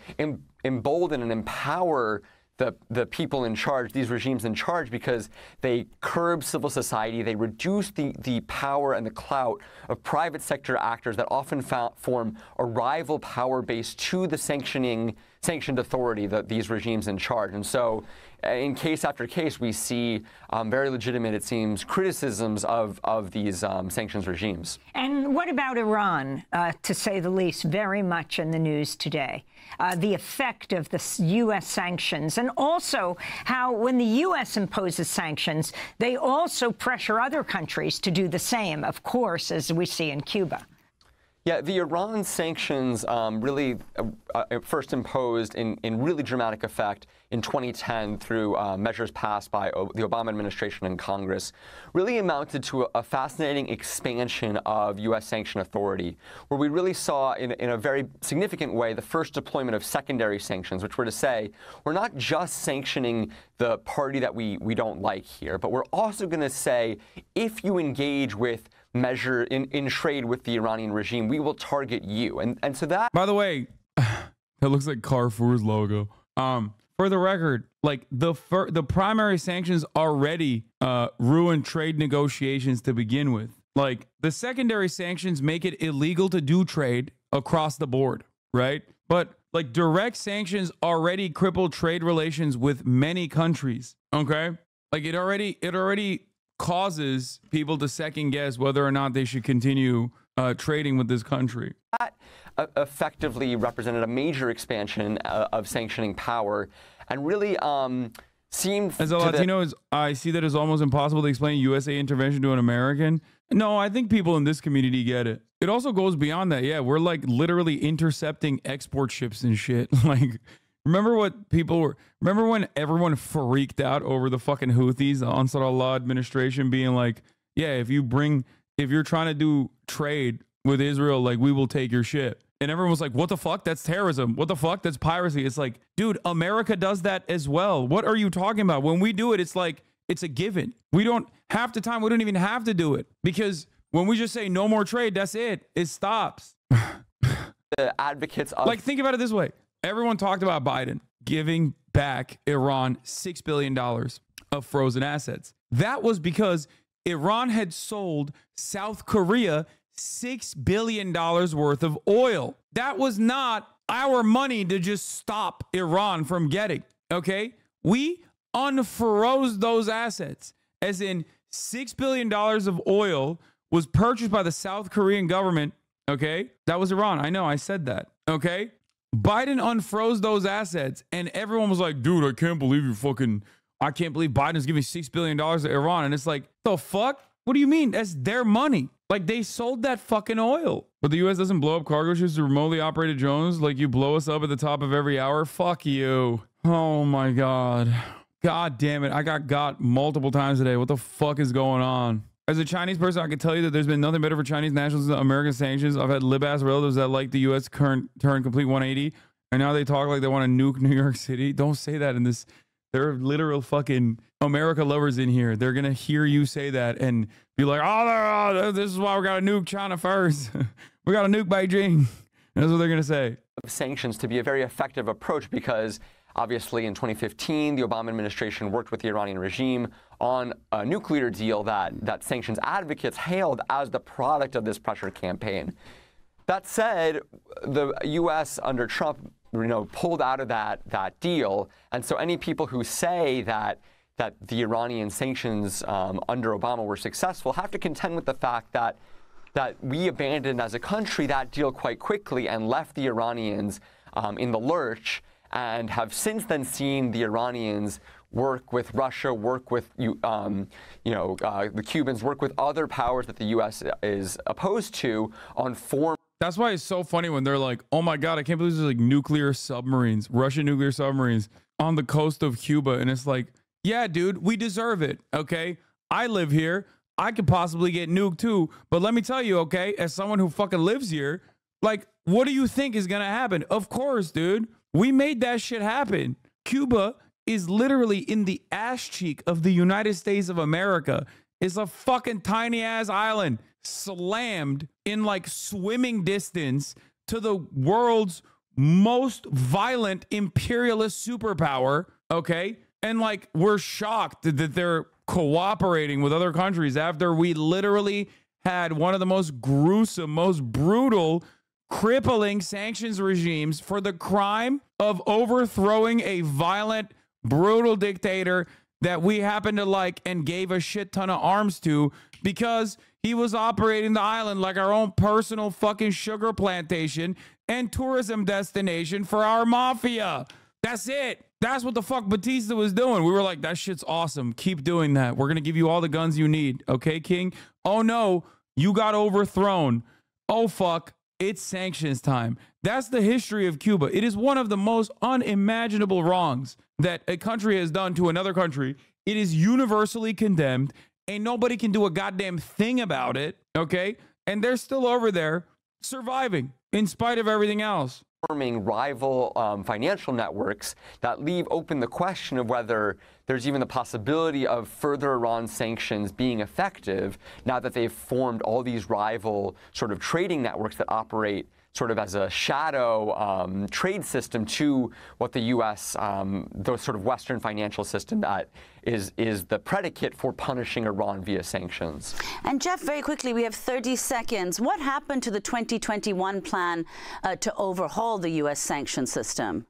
embolden and empower the people in charge, these regimes in charge, because they curb civil society, they reduce the power and the clout of private sector actors that often form a rival power base to the sanctioning sanctioned authority, these regimes in charge. And so in case after case, we see very legitimate, it seems, criticisms of these sanctions regimes. And what about Iran, to say the least, very much in the news today? The effect of the U.S. sanctions, and also how when the U.S. imposes sanctions, they also pressure other countries to do the same, of course, as we see in Cuba. Yeah, the Iran sanctions really first imposed in really dramatic effect in 2010 through measures passed by the Obama administration and Congress really amounted to a fascinating expansion of U.S. sanction authority, where we really saw in a very significant way the first deployment of secondary sanctions, which were to say, we're not just sanctioning the party that we don't like here, but we're also going to say, if you engage with measure in trade with the Iranian regime, we will target you. And so that, by the way, that looks like Carrefour's logo. For the record, like the primary sanctions already ruined trade negotiations to begin with. Like the secondary sanctions make it illegal to do trade across the board, right? But like direct sanctions already crippled trade relations with many countries. Okay, like it already causes people to second guess whether or not they should continue trading with this country. That effectively represented a major expansion of sanctioning power, and really seemed as a Latino, I see that as almost impossible to explain USA intervention to an American. No, I think people in this community get it. It also goes beyond that. Yeah, we're like literally intercepting export ships and shit. Like, remember what people were? Remember when everyone freaked out over the fucking Houthis, the Ansar Allah administration, being like, "Yeah, if you're trying to do trade with Israel, like we will take your ship." And everyone was like, "What the fuck? That's terrorism. What the fuck? That's piracy." It's like, dude, America does that as well. What are you talking about? When we do it, it's like it's a given. We don't half the time. We don't even have to do it because when we just say no more trade, that's it. It stops. The advocates of, like, think about it this way. Everyone talked about Biden giving back Iran $6 billion of frozen assets. That was because Iran had sold South Korea $6 billion worth of oil. That was not our money to just stop Iran from getting, okay? We unfroze those assets, as in $6 billion of oil was purchased by the South Korean government, okay? That was Iran. I know, I said that, okay? Biden unfroze those assets, and everyone was like, dude, I can't believe Biden's giving $6 billion to Iran. And it's like, the fuck? What do you mean? That's their money. Like, they sold that fucking oil. But the U.S. doesn't blow up cargo ships to remotely operated drones like you blow us up at the top of every hour? Fuck you. Oh, my God. God damn it. I got multiple times today. What the fuck is going on? As a Chinese person, I can tell you that there's been nothing better for Chinese nationals than American sanctions. I've had lib-ass relatives that like the U.S. turn complete 180, and now they talk like they want to nuke New York City. Don't say that in this. There are literal fucking America lovers in here. They're going to hear you say that and be like, oh, this is why we got to nuke China first. We got to nuke Beijing. That's what they're going to say. Sanctions to be a very effective approach because obviously in 2015, the Obama administration worked with the Iranian regime on a nuclear deal that sanctions advocates hailed as the product of this pressure campaign. That said, the U.S. under Trump, pulled out of that deal, and so any people who say that the Iranian sanctions under Obama were successful have to contend with the fact that we abandoned as a country that deal quite quickly and left the Iranians in the lurch, and have since then seen the Iranians work with Russia, work with the Cubans, work with other powers that the U.S. is opposed to on foreign. That's why it's so funny when they're like, oh my God, I can't believe there's like nuclear submarines, Russian nuclear submarines on the coast of Cuba. And it's like, yeah, dude, we deserve it. Okay. I live here. I could possibly get nuked too. But let me tell you, okay, as someone who fucking lives here, like, what do you think is going to happen? Of course, dude, we made that shit happen. Cuba is literally in the ass cheek of the United States of America. It's a fucking tiny ass island slammed in like swimming distance to the world's most violent imperialist superpower, okay? And like we're shocked that they're cooperating with other countries after we literally had one of the most gruesome, most brutal crippling sanctions regimes for the crime of overthrowing a violent, brutal dictator that we happen to like and gave a shit ton of arms to because he was operating the island like our own personal fucking sugar plantation and tourism destination for our mafia. That's it. That's what the fuck Batista was doing. We were like, that shit's awesome. Keep doing that. We're going to give you all the guns you need. Okay, King? Oh no, you got overthrown. Oh fuck, it's sanctions time. That's the history of Cuba. It is one of the most unimaginable wrongs that a country has done to another country. It is universally condemned. Ain't nobody can do a goddamn thing about it. Okay? And they're still over there surviving in spite of everything else. Forming rival financial networks that leave open the question of whether there's even the possibility of further Iran sanctions being effective now that they've formed all these rival sort of trading networks that operate sort of as a shadow trade system to what the U.S., the sort of Western financial system that is the predicate for punishing Iran via sanctions. And Jeff, very quickly, we have 30 seconds. What happened to the 2021 plan to overhaul the U.S. sanction system?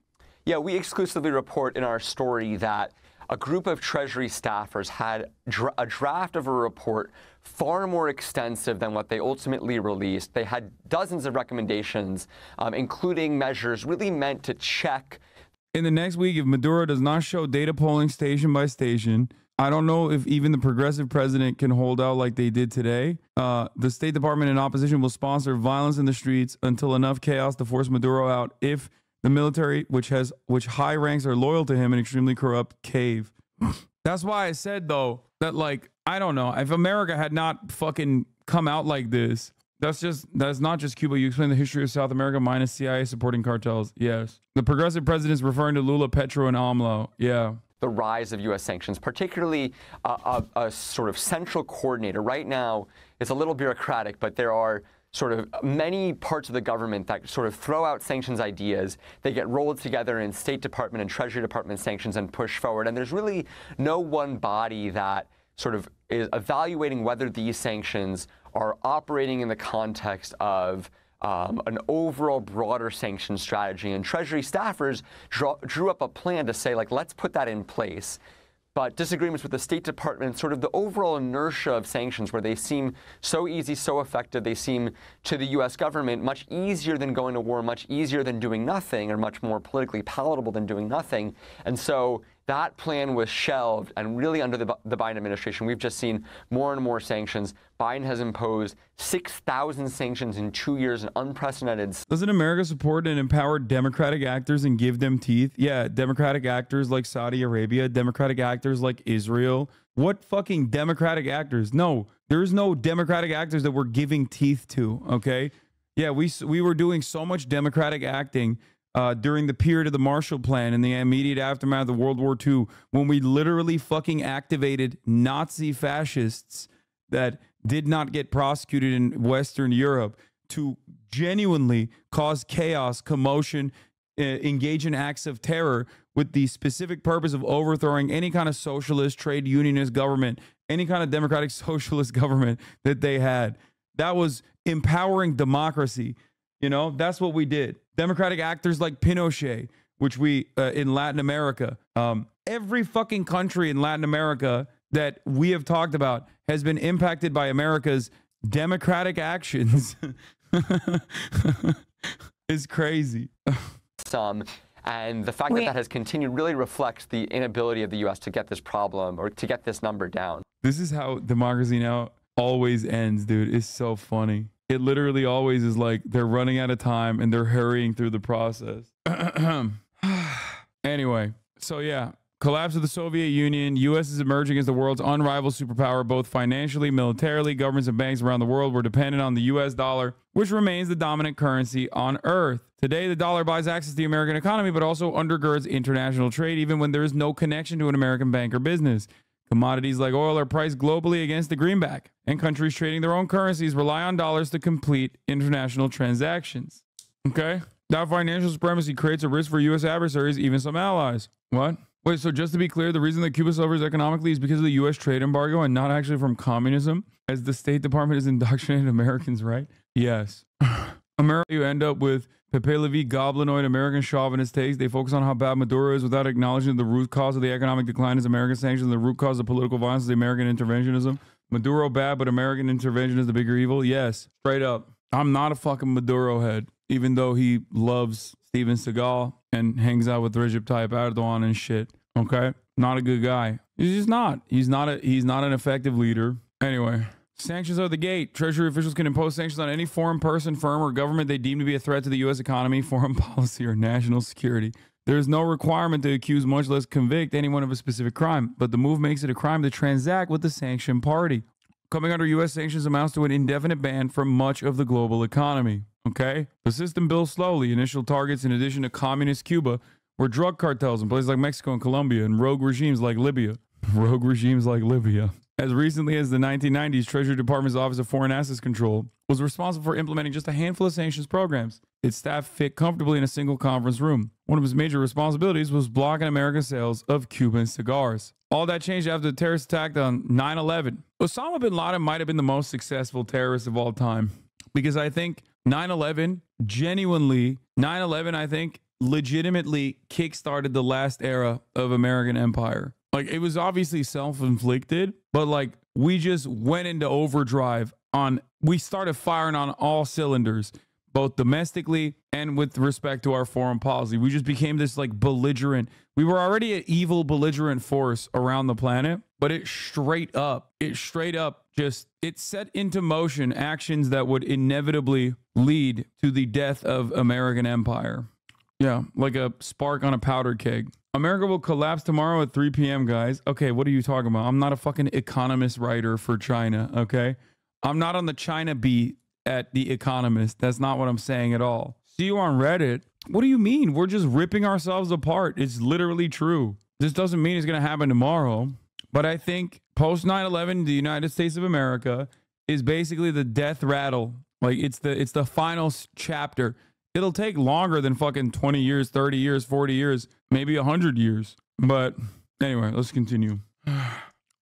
Yeah, we exclusively report in our story that a group of Treasury staffers had a draft of a report far more extensive than what they ultimately released. They had dozens of recommendations, including measures really meant to check. In the next week, if Maduro does not show data polling station by station, I don't know if even the progressive president can hold out like they did today. The State Department and opposition will sponsor violence in the streets until enough chaos to force Maduro out if the military, which high ranks are loyal to him and extremely corrupt, cave. That's why I said, though, that, like, I don't know, if America had not fucking come out like this, that's not just Cuba. You explain the history of South America minus CIA supporting cartels. Yes. The progressive president is referring to Lula, Petro, and AMLO. Yeah. The rise of U.S. sanctions, particularly a sort of central coordinator. Right now, it's a little bureaucratic, but there are sort of many parts of the government that sort of throw out sanctions ideas. They get rolled together in State Department and Treasury Department sanctions and push forward. And there's really no one body that sort of is evaluating whether these sanctions are operating in the context of an overall broader sanction strategy. And Treasury staffers drew up a plan to say, like, let's put that in place. But disagreements with the State Department, sort of the overall inertia of sanctions, where they seem so easy, so effective, they seem to the U.S. government much easier than going to war, much easier than doing nothing, or much more politically palatable than doing nothing. And so that plan was shelved, and really under the Biden administration, we've just seen more and more sanctions. Biden has imposed 6,000 sanctions in 2 years, an unprecedented. Doesn't America support and empower democratic actors and give them teeth? Yeah, democratic actors like Saudi Arabia, democratic actors like Israel. What fucking democratic actors? No, there's no democratic actors that we're giving teeth to, okay? Yeah, we were doing so much democratic acting during the period of the Marshall Plan and the immediate aftermath of World War II, when we literally fucking activated Nazi fascists that did not get prosecuted in Western Europe to genuinely cause chaos, commotion, engage in acts of terror with the specific purpose of overthrowing any kind of socialist, trade unionist government, any kind of democratic socialist government that they had. That was empowering democracy. You know, that's what we did. Democratic actors like Pinochet, which we, in Latin America, every fucking country in Latin America that we have talked about has been impacted by America's democratic actions. It's crazy. And the fact that that has continued really reflects the inability of the U.S. to get this problem or to get this number down. This is how democracy now always ends, dude. It's so funny. It literally always is like they're running out of time and they're hurrying through the process. Anyway, so yeah, collapse of the Soviet Union. U.S. is emerging as the world's unrivaled superpower, both financially, militarily. Governments and banks around the world were dependent on the U.S. dollar, which remains the dominant currency on Earth. Today, the dollar buys access to the American economy, but also undergirds international trade, even when there is no connection to an American bank or business. Commodities like oil are priced globally against the greenback, and countries trading their own currencies rely on dollars to complete international transactions. Okay? That financial supremacy creates a risk for U.S. adversaries, even some allies. What? Wait, so just to be clear, the reason that Cuba suffers economically is because of the U.S. trade embargo and not actually from communism, as the State Department is indoctrinating Americans, right? Yes. America, you end up with Pepe Levi goblinoid American chauvinist takes. They focus on how bad Maduro is without acknowledging the root cause of the economic decline is American sanctions, and the root cause of political violence is the American interventionism. Maduro bad, but American intervention is the bigger evil. Yes, straight up. I'm not a fucking Maduro head, even though he loves Steven Seagal and hangs out with Recep Tayyip Erdogan and shit. Okay, not a good guy. He's just not. He's not an effective leader. Anyway. Sanctions are the gate. Treasury officials can impose sanctions on any foreign person, firm, or government they deem to be a threat to the U.S. economy, foreign policy, or national security. There is no requirement to accuse, much less convict, anyone of a specific crime, but the move makes it a crime to transact with the sanctioned party. Coming under U.S. sanctions amounts to an indefinite ban from much of the global economy. Okay? The system builds slowly. Initial targets, in addition to communist Cuba, were drug cartels in places like Mexico and Colombia, and rogue regimes like Libya. Rogue regimes like Libya. As recently as the 1990s, Treasury Department's Office of Foreign Assets Control was responsible for implementing just a handful of sanctions programs. Its staff fit comfortably in a single conference room. One of its major responsibilities was blocking American sales of Cuban cigars. All that changed after the terrorist attack on 9/11. Osama bin Laden might have been the most successful terrorist of all time, because I think 9/11 I think, legitimately kickstarted the last era of American empire. Like, it was obviously self-inflicted, but like, we just went into overdrive we started firing on all cylinders, both domestically and with respect to our foreign policy. We just became this like belligerent. We were already an evil belligerent force around the planet, but it straight up it set into motion actions that would inevitably lead to the death of American empire. Yeah, like a spark on a powder keg. America will collapse tomorrow at 3 p.m., guys. Okay, what are you talking about? I'm not a fucking economist writer for China, okay? I'm not on the China beat at The Economist. That's not what I'm saying at all. See you on Reddit. What do you mean? We're just ripping ourselves apart. It's literally true. This doesn't mean it's going to happen tomorrow. But I think post 9/11, the United States of America is basically the death rattle. Like, it's the final chapter. It'll take longer than fucking 20 years, 30 years, 40 years, maybe 100 years. But anyway, let's continue.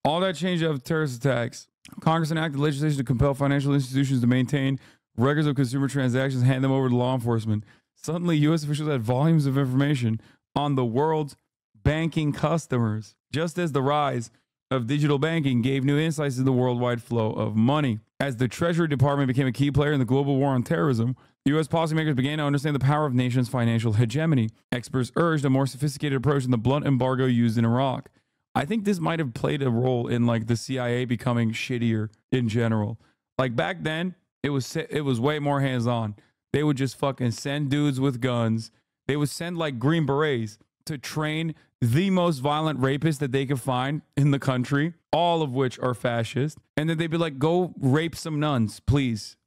All that changed after terrorist attacks. Congress enacted legislation to compel financial institutions to maintain records of consumer transactions, hand them over to law enforcement. Suddenly, U.S. officials had volumes of information on the world's banking customers, just as the rise of digital banking gave new insights into the worldwide flow of money. As the Treasury Department became a key player in the global war on terrorism, U.S. policymakers began to understand the power of nations' financial hegemony. Experts urged a more sophisticated approach than the blunt embargo used in Iraq. I think this might have played a role in like the CIA becoming shittier in general. Like, back then, it was way more hands-on. They would just fucking send dudes with guns. They would send like Green Berets to train the most violent rapists that they could find in the country, all of which are fascist. And then they'd be like, go rape some nuns, please.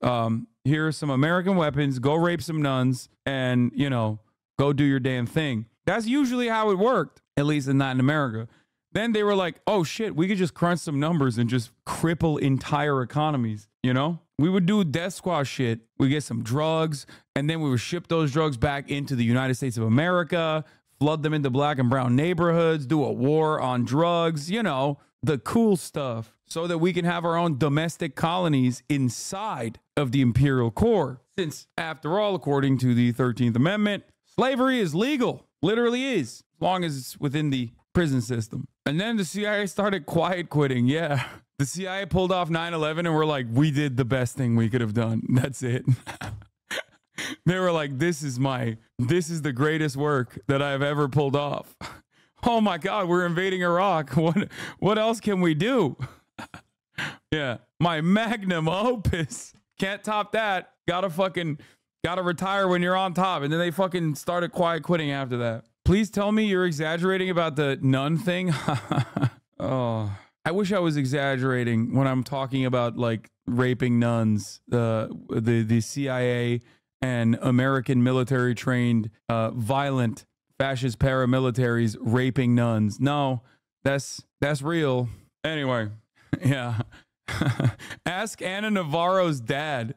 Here are some American weapons. Go rape some nuns and, you know, go do your damn thing. That's usually how it worked, at least in Latin America. Then they were like, oh shit, we could just crunch some numbers and just cripple entire economies, you know? We would do death squad shit. We get some drugs, and then we would ship those drugs back into the United States of America, flood them into black and brown neighborhoods, do a war on drugs, you know, the cool stuff, so that we can have our own domestic colonies inside of the imperial core. Since, after all, according to the 13th Amendment, slavery is legal, literally is, as long as it's within the prison system. And then the CIA started quiet quitting. Yeah, the CIA pulled off 9/11 and we're like, we did the best thing we could have done. That's it. They were like, this is the greatest work that I've ever pulled off. Oh my God, we're invading Iraq. What else can we do? Yeah, my magnum opus. Can't top that. Gotta retire when you're on top. And then they fucking started quiet quitting after that. Please tell me you're exaggerating about the nun thing. Oh, I wish I was exaggerating when I'm talking about like raping nuns. The CIA and American military trained violent fascist paramilitaries raping nuns. No, that's real. Anyway, yeah. Ask Ana Navarro's dad.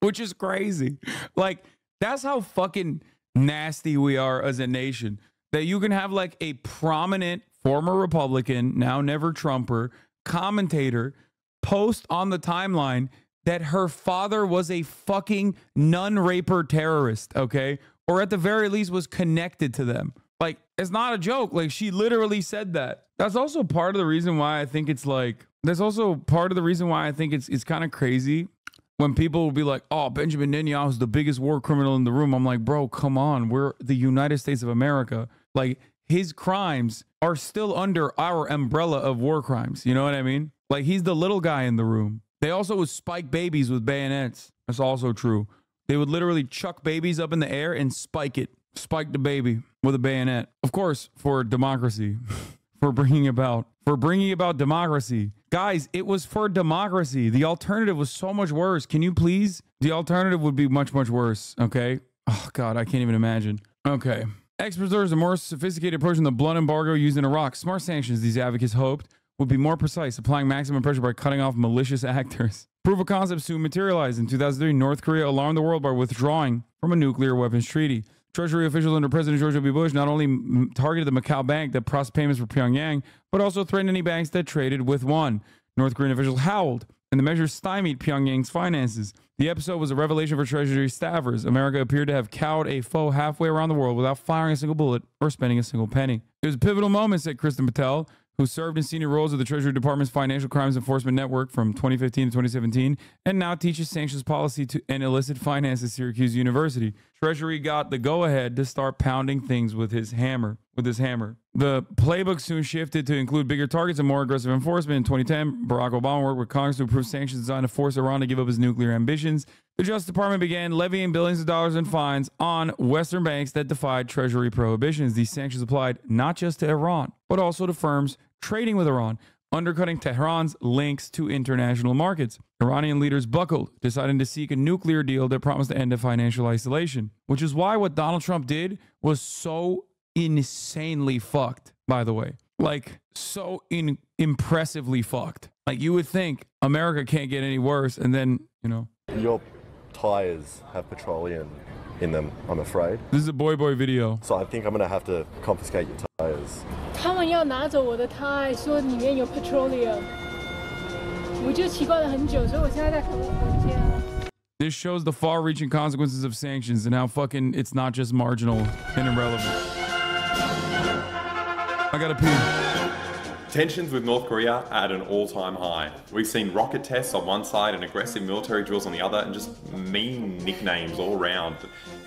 Which is crazy. Like, that's how fucking nasty we are as a nation, that you can have like a prominent former Republican, now never Trumper, commentator post on the timeline that her father was a fucking nun raper terrorist, okay? Or at the very least was connected to them. Like, it's not a joke. Like, she literally said that. That's also part of the reason why I think it's like, that's also part of the reason why I think it's kind of crazy when people will be like, oh, Benjamin Netanyahu's the biggest war criminal in the room. I'm like, bro, come on. We're the United States of America. Like, his crimes are still under our umbrella of war crimes. You know what I mean? Like, he's the little guy in the room. They also would spike babies with bayonets. That's also true. They would literally chuck babies up in the air and spike the baby with a bayonet. Of course, for democracy, for bringing about democracy. Guys, it was for democracy. The alternative was so much worse. Can you please? The alternative would be much, much worse. Okay. Oh God, I can't even imagine. Okay. Experts urge a more sophisticated approach than the blunt embargo used in Iraq. Smart sanctions, these advocates hoped, would be more precise, applying maximum pressure by cutting off malicious actors. Proof of concept soon materialized. In 2003, North Korea alarmed the world by withdrawing from a nuclear weapons treaty. Treasury officials under President George W. Bush not only targeted the Macau bank that processed payments for Pyongyang, but also threatened any banks that traded with one. North Korean officials howled, and the measure stymied Pyongyang's finances. The episode was a revelation for Treasury staffers. America appeared to have cowed a foe halfway around the world without firing a single bullet or spending a single penny. It was a pivotal moment, said Kristen Patel, who served in senior roles of the Treasury Department's Financial Crimes Enforcement Network from 2015 to 2017, and now teaches sanctions policy and illicit finance at Syracuse University. Treasury got the go-ahead to start pounding things with his hammer. The playbook soon shifted to include bigger targets and more aggressive enforcement. In 2010, Barack Obama worked with Congress to approve sanctions designed to force Iran to give up its nuclear ambitions. The Justice Department began levying billions of dollars in fines on Western banks that defied Treasury prohibitions. These sanctions applied not just to Iran, but also to firms trading with Iran, undercutting Tehran's links to international markets. Iranian leaders buckled, deciding to seek a nuclear deal that promised to end the financial isolation, which is why what Donald Trump did was so insanely fucked, by the way. Like, so impressively fucked. Like, you would think America can't get any worse, and then, you know. Your tires have petroleum in them, I'm afraid. This is a boy video. So I think I'm gonna have to confiscate your tires. 他们要拿走我的胎，说里面有 petroleum， 我就奇怪了很久，所以我现在在回家。 This shows the far-reaching consequences of sanctions and how fucking it's not just marginal and irrelevant. I gotta pee. Tensions with North Korea are at an all-time high. We've seen rocket tests on one side and aggressive military drills on the other, and just mean nicknames all around.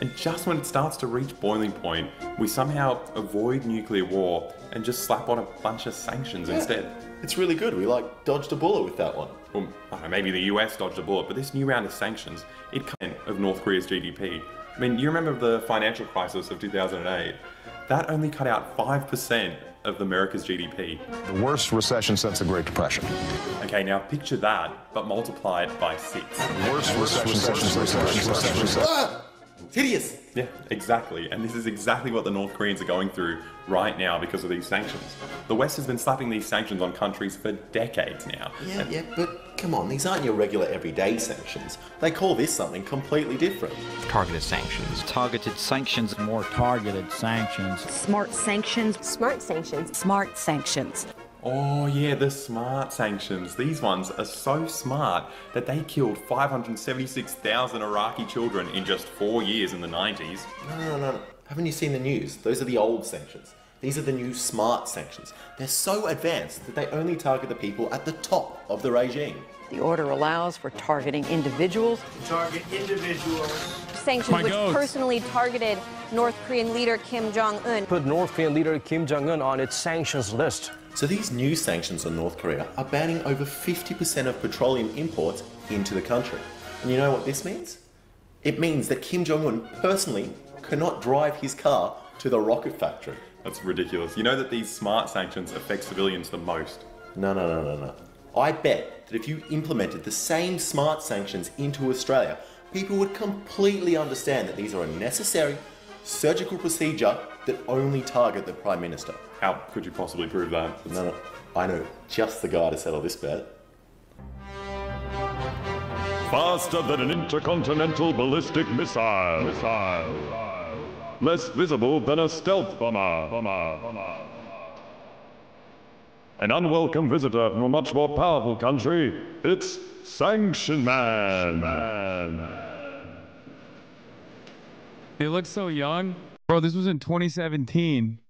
And just when it starts to reach boiling point, we somehow avoid nuclear war and just slap on a bunch of sanctions instead. It's really good. We like dodged a bullet with that one. Well, I don't know, maybe the US dodged a bullet, but this new round of sanctions, it comes of North Korea's GDP. I mean, you remember the financial crisis of 2008? That only cut out 5% of America's GDP. The worst recession since the Great Depression. Okay, now picture that, but multiply it by 6. The worst recession since the recession. Ah! It's hideous! Yeah, exactly. And this is exactly what the North Koreans are going through right now because of these sanctions. The West has been slapping these sanctions on countries for decades now. Yeah, but come on, these aren't your regular everyday sanctions. They call this something completely different. Targeted sanctions. Targeted sanctions. More targeted sanctions. Smart sanctions. Smart sanctions. Smart sanctions. Oh yeah, the smart sanctions. These ones are so smart that they killed 576,000 Iraqi children in just 4 years in the 90s. No. Haven't you seen the news? Those are the old sanctions. These are the new smart sanctions. They're so advanced that they only target the people at the top of the regime. The order allows for targeting individuals. Target individuals. Sanctions which personally targeted North Korean leader Kim Jong-un. Put North Korean leader Kim Jong-un on its sanctions list. So these new sanctions on North Korea are banning over 50% of petroleum imports into the country. And you know what this means? It means that Kim Jong-un personally cannot drive his car to the rocket factory. That's ridiculous. You know that these smart sanctions affect civilians the most. No. I bet that if you implemented the same smart sanctions into Australia, people would completely understand that these are a necessary surgical procedure that only target the Prime Minister. How could you possibly prove that? No. I know just the guy to settle this bet. Faster than an intercontinental ballistic missile. Less visible than a stealth bomber. an unwelcome visitor from a much more powerful country. It's Sanction Man. They look so young. Bro, this was in 2017.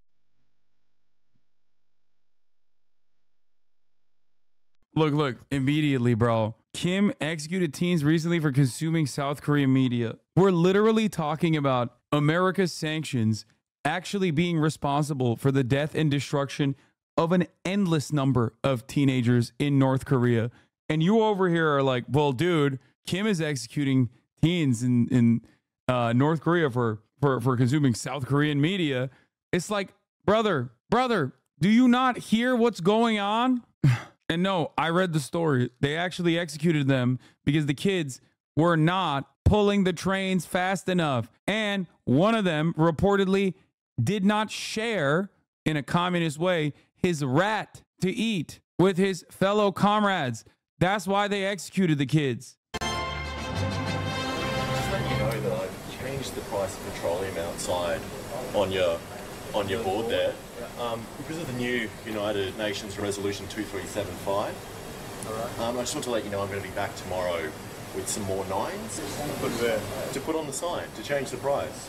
Look, immediately, bro. Kim executed teens recently for consuming South Korean media. We're literally talking about America's sanctions actually being responsible for the death and destruction of an endless number of teenagers in North Korea. And you over here are like, well, dude, Kim is executing teens in North Korea for consuming South Korean media. It's like, brother, do you not hear what's going on? And no, I read the story. They actually executed them because the kids were not pulling the trains fast enough. And one of them reportedly did not share, in a communist way, his rat to eat with his fellow comrades. That's why they executed the kids. Just let you know that I've changed the price of petroleum outside on your board there. Because of the new United Nations Resolution 2375, I just want to let you know I'm going to be back tomorrow with some more nines to put on the sign, to change the price.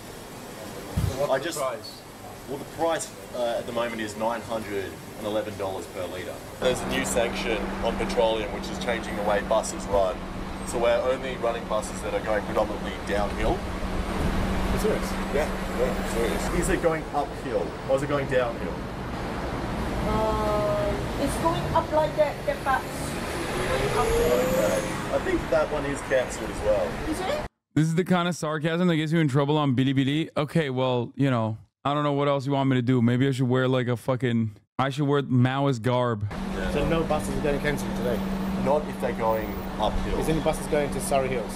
What's the price? Well, the price at the moment is $911 per litre. There's a new sanction on petroleum which is changing the way buses run. So we're only running buses that are going predominantly downhill. Serious? Yeah, serious. Is it going uphill or is it going downhill? It's going up like that, but Okay. I think that one is cancelled as well. Is it? This is the kind of sarcasm that gets you in trouble on Bilibili. Okay, well, I don't know what else you want me to do. Maybe I should wear like I should wear Maoist garb. Yeah. So no buses are getting cancelled today? Not if they're going uphill. Is any buses going to Surrey Hills?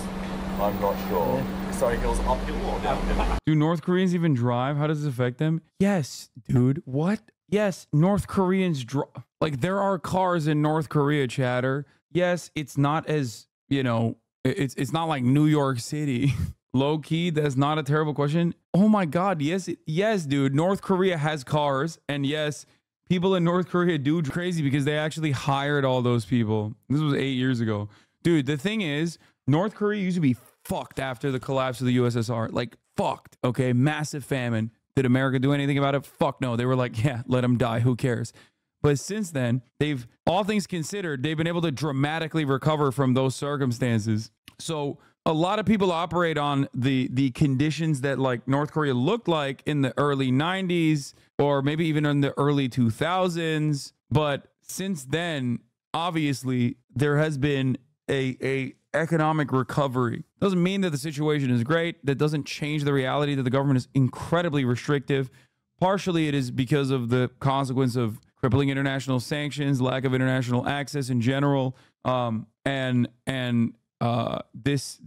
I'm not sure. Yeah. Surrey Hills uphill or downhill? Do North Koreans even drive? How does this affect them? Yes, dude. What? Yes, North Koreans drive. Like, there are cars in North Korea, chatter. Yes, it's not as, it's not like New York City. Low key, that's not a terrible question. Oh my God, yes, dude. North Korea has cars, and yes, people in North Korea do crazy because they actually hired all those people. This was 8 years ago. Dude, the thing is, North Korea used to be fucked after the collapse of the USSR. Like, fucked, okay? Massive famine. Did America do anything about it? Fuck no. They were like, yeah, let them die. Who cares? But since then, all things considered, they've been able to dramatically recover from those circumstances. So a lot of people operate on the conditions that like North Korea looked like in the early 90s or maybe even in the early 2000s. But since then, obviously, there has been a economic recovery. Doesn't mean that the situation is great. That doesn't change the reality that the government is incredibly restrictive. Partially, it is because of the consequence of crippling international sanctions, lack of international access in general, this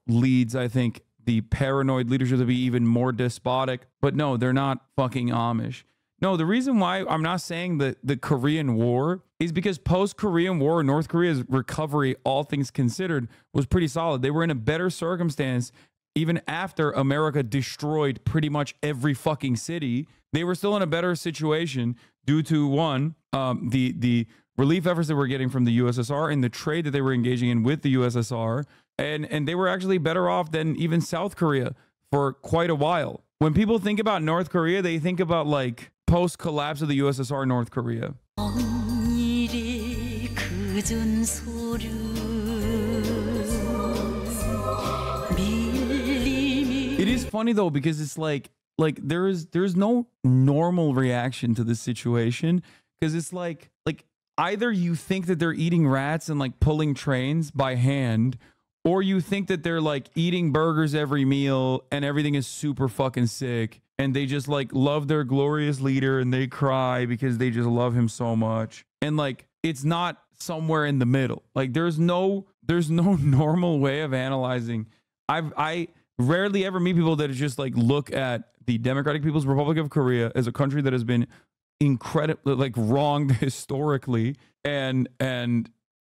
leads, I think, the paranoid leadership to be even more despotic. But no, they're not fucking Amish. No, the reason why I'm not saying that the Korean War is because post-Korean War, North Korea's recovery, all things considered, was pretty solid. They were in a better circumstance even after America destroyed pretty much every fucking city. They were still in a better situation due to, one, the relief efforts that we're getting from the USSR and the trade that they were engaging in with the USSR. And they were actually better off than even South Korea for quite a while. When people think about North Korea, they think about like post-collapse of the USSR North Korea. It is funny though, because it's like there's no normal reaction to this situation, because it's like either you think that they're eating rats and like pulling trains by hand, or you think that they're like eating burgers every meal and everything is super fucking sick and they just like love their glorious leader and they cry because they just love him so much. And like, it's not somewhere in the middle. Like there's no normal way of analyzing. I rarely ever meet people that just like look at the Democratic People's Republic of Korea as a country that has been incredibly like wronged historically and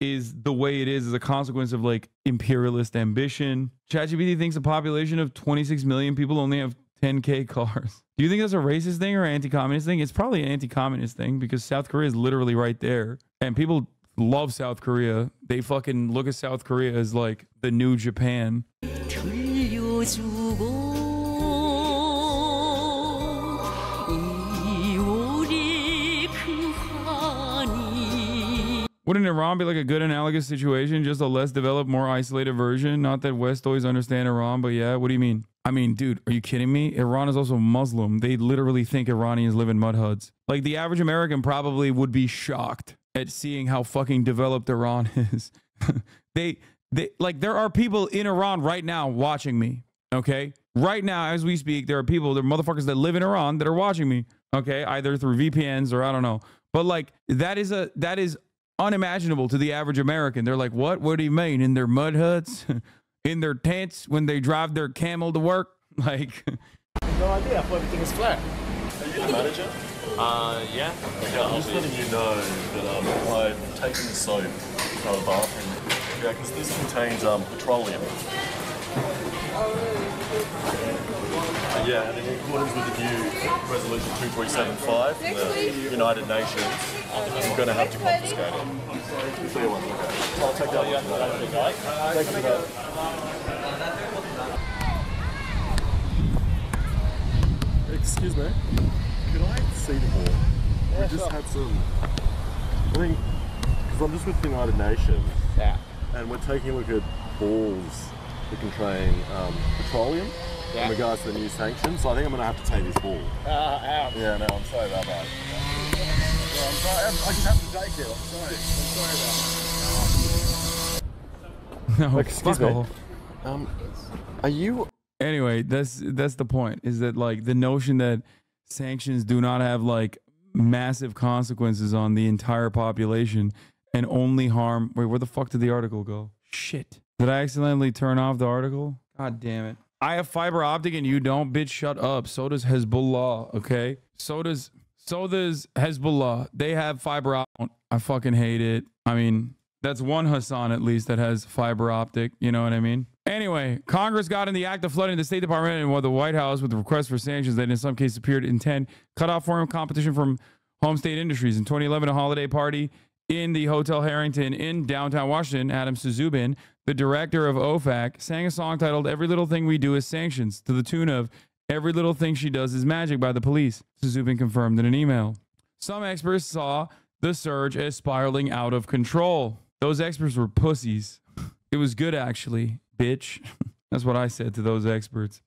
is the way it is as a consequence of like imperialist ambition. ChatGPT thinks a population of 26 million people only have 10K cars. Do you think that's a racist thing or anti-communist thing? It's probably an anti-communist thing because South Korea is literally right there. And people love South Korea. They fucking look at South Korea as like the new Japan. Wouldn't Iran be like a good analogous situation, just a less developed, more isolated version? Not that West always understand Iran, but yeah, what do you mean? I mean, dude, are you kidding me? Iran is also Muslim. They literally think Iranians live in mud huts. Like the average American probably would be shocked at seeing how fucking developed Iran is. they like there are people in Iran right now watching me. Okay, right now as we speak, there are motherfuckers that live in Iran that are watching me. Okay, either through VPNs or I don't know, but like that is unimaginable to the average American. They're like, what do you mean? In their mud huts, in their tents when they drive their camel to work? Like, no idea. I thought everything was flat. Are you the manager? Yeah. Yeah, I'm just letting you know that I've taken the soap out of the bathroom. Yeah, because this contains petroleum. Yeah, and in accordance with the new Resolution 2375 from the United Nations, I'm going to have to confiscate it. Clear one, okay. I'll take that one. Thank you for that. Excuse me, could I see the ball? Yeah, we just sure. had some, I think, because I'm just with the United Nations, yeah, and we're taking a look at balls that contain petroleum in regards to the new sanctions, so I think I'm going to have to take this ball. Ouch. Yeah, no, I'm sorry about that. Yeah, I'm sorry, I just have to take it, I'm sorry about no, excuse me. Are you... Anyway, that's the point, is that like the notion that sanctions do not have like massive consequences on the entire population and only harm. Wait, where the fuck did the article go? Shit. Did I accidentally turn off the article? God damn it. I have fiber optic and you don't, bitch, shut up. So does Hezbollah, okay? So does Hezbollah. They have fiber optic. I fucking hate it. I mean, that's one Hasan at least that has fiber optic, you know what I mean? Anyway, Congress got in the act of flooding the State Department and the White House with requests for sanctions that in some cases appeared to intend cut off foreign competition from home state industries. In 2011, a holiday party in the Hotel Harrington in downtown Washington, Adam Suzubin, the director of OFAC, sang a song titled Every Little Thing We Do Is Sanctions, to the tune of Every Little Thing She Does Is Magic by the police, Suzubin confirmed in an email. Some experts saw the surge as spiraling out of control. Those experts were pussies. It was good, actually, bitch. That's what I said to those experts.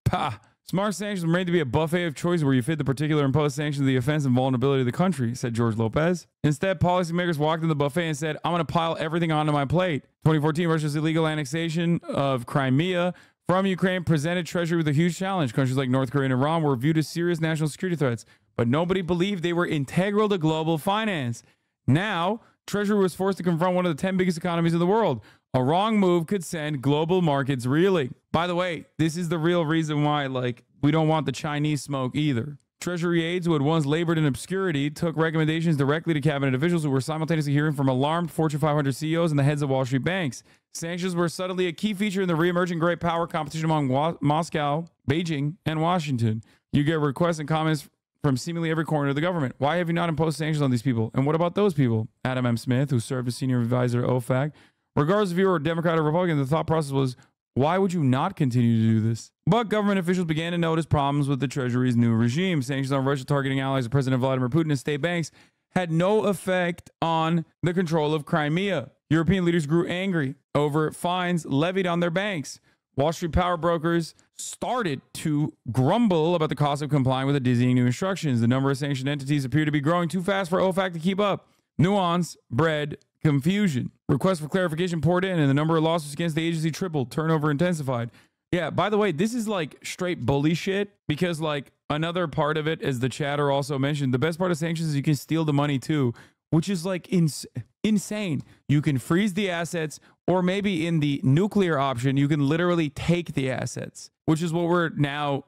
Pah. Smart sanctions were made to be a buffet of choice where you fit the particular imposed sanctions of the offense and vulnerability of the country, said George Lopez. Instead, policymakers walked in the buffet and said, I'm going to pile everything onto my plate. 2014, Russia's illegal annexation of Crimea from Ukraine presented Treasury with a huge challenge. Countries like North Korea and Iran were viewed as serious national security threats, but nobody believed they were integral to global finance. Now, Treasury was forced to confront one of the 10 biggest economies in the world. A wrong move could send global markets reeling. By the way, this is the real reason why, like, we don't want the Chinese smoke either. Treasury aides who had once labored in obscurity took recommendations directly to cabinet officials who were simultaneously hearing from alarmed Fortune 500 CEOs and the heads of Wall Street banks. Sanctions were suddenly a key feature in the re-emerging great power competition among Moscow, Beijing, and Washington. You get requests and comments from seemingly every corner of the government. Why have you not imposed sanctions on these people? And what about those people? Adam M. Smith, who served as senior advisor to OFAC. Regardless if you were a Democrat or Republican, the thought process was, why would you not continue to do this? But government officials began to notice problems with the Treasury's new regime. Sanctions on Russia targeting allies of President Vladimir Putin and state banks had no effect on the control of Crimea. European leaders grew angry over fines levied on their banks. Wall Street power brokers started to grumble about the cost of complying with the dizzying new instructions. The number of sanctioned entities appeared to be growing too fast for OFAC to keep up. Nuance bred confusion. Requests for clarification poured in, and the number of lawsuits against the agency tripled. Turnover intensified. Yeah, by the way, this is like straight bully shit, because like another part of it, as the chatter also mentioned, the best part of sanctions is you can steal the money too, which is like insane. You can freeze the assets, or maybe in the nuclear option, you can literally take the assets, which is what we're now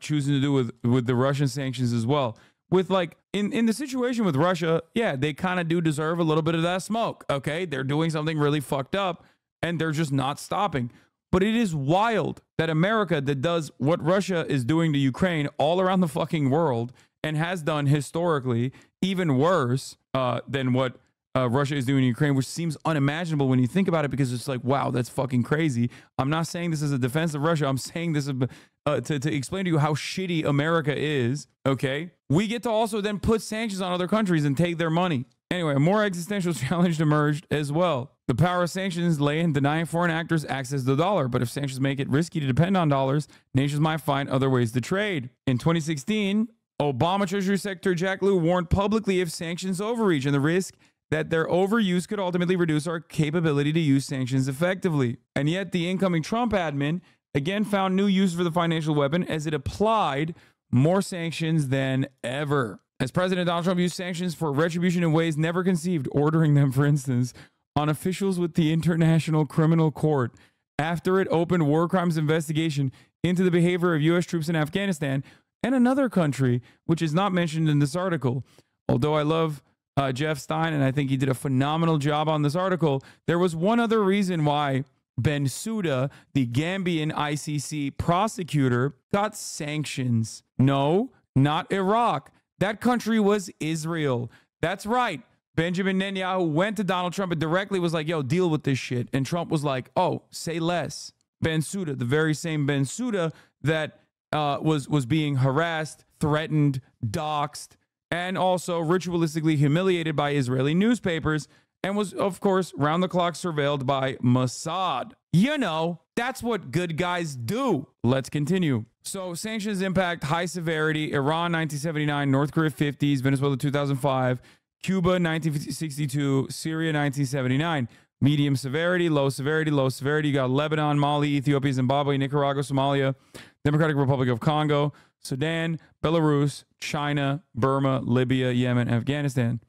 choosing to do with the Russian sanctions as well. With like in the situation with Russia, yeah, they kind of do deserve a little bit of that smoke. Okay, they're doing something really fucked up and they're just not stopping. But it is wild that America, that does what Russia is doing to Ukraine all around the fucking world and has done historically, even worse than what Russia is doing in Ukraine, which seems unimaginable when you think about it, because it's like, wow, that's fucking crazy. I'm not saying this as a defense of Russia. I'm saying this to explain to you how shitty America is, okay? We get to also then put sanctions on other countries and take their money. Anyway, a more existential challenge emerged as well. The power of sanctions lay in denying foreign actors access to the dollar. But if sanctions make it risky to depend on dollars, nations might find other ways to trade. In 2016, Obama Treasury Secretary Jack Lew warned publicly of sanctions overreach and the risk that their overuse could ultimately reduce our capability to use sanctions effectively. And yet the incoming Trump admin again found new use for the financial weapon as it applied more sanctions than ever. As President Donald Trump used sanctions for retribution in ways never conceived, ordering them, for instance, on officials with the International Criminal Court after it opened war crimes investigation into the behavior of U.S. troops in Afghanistan and another country, which is not mentioned in this article. Although I love Jeff Stein, and I think he did a phenomenal job on this article, there was one other reason why Bensouda, the Gambian ICC prosecutor, got sanctions. No, not Iraq. That country was Israel. That's right. Benjamin Netanyahu went to Donald Trump and directly was like, yo, deal with this shit. And Trump was like, oh, say less. Bensouda, the very same Bensouda that was being harassed, threatened, doxxed, and also ritualistically humiliated by Israeli newspapers, and was, of course, round-the-clock surveilled by Mossad. You know, that's what good guys do. Let's continue. So sanctions impact high severity: Iran 1979, North Korea 50s, Venezuela 2005, Cuba 1962, Syria 1979. Medium severity, low severity, low severity. You got Lebanon, Mali, Ethiopia, Zimbabwe, Nicaragua, Somalia, Democratic Republic of Congo, Sudan, Belarus, China, Burma, Libya, Yemen, Afghanistan.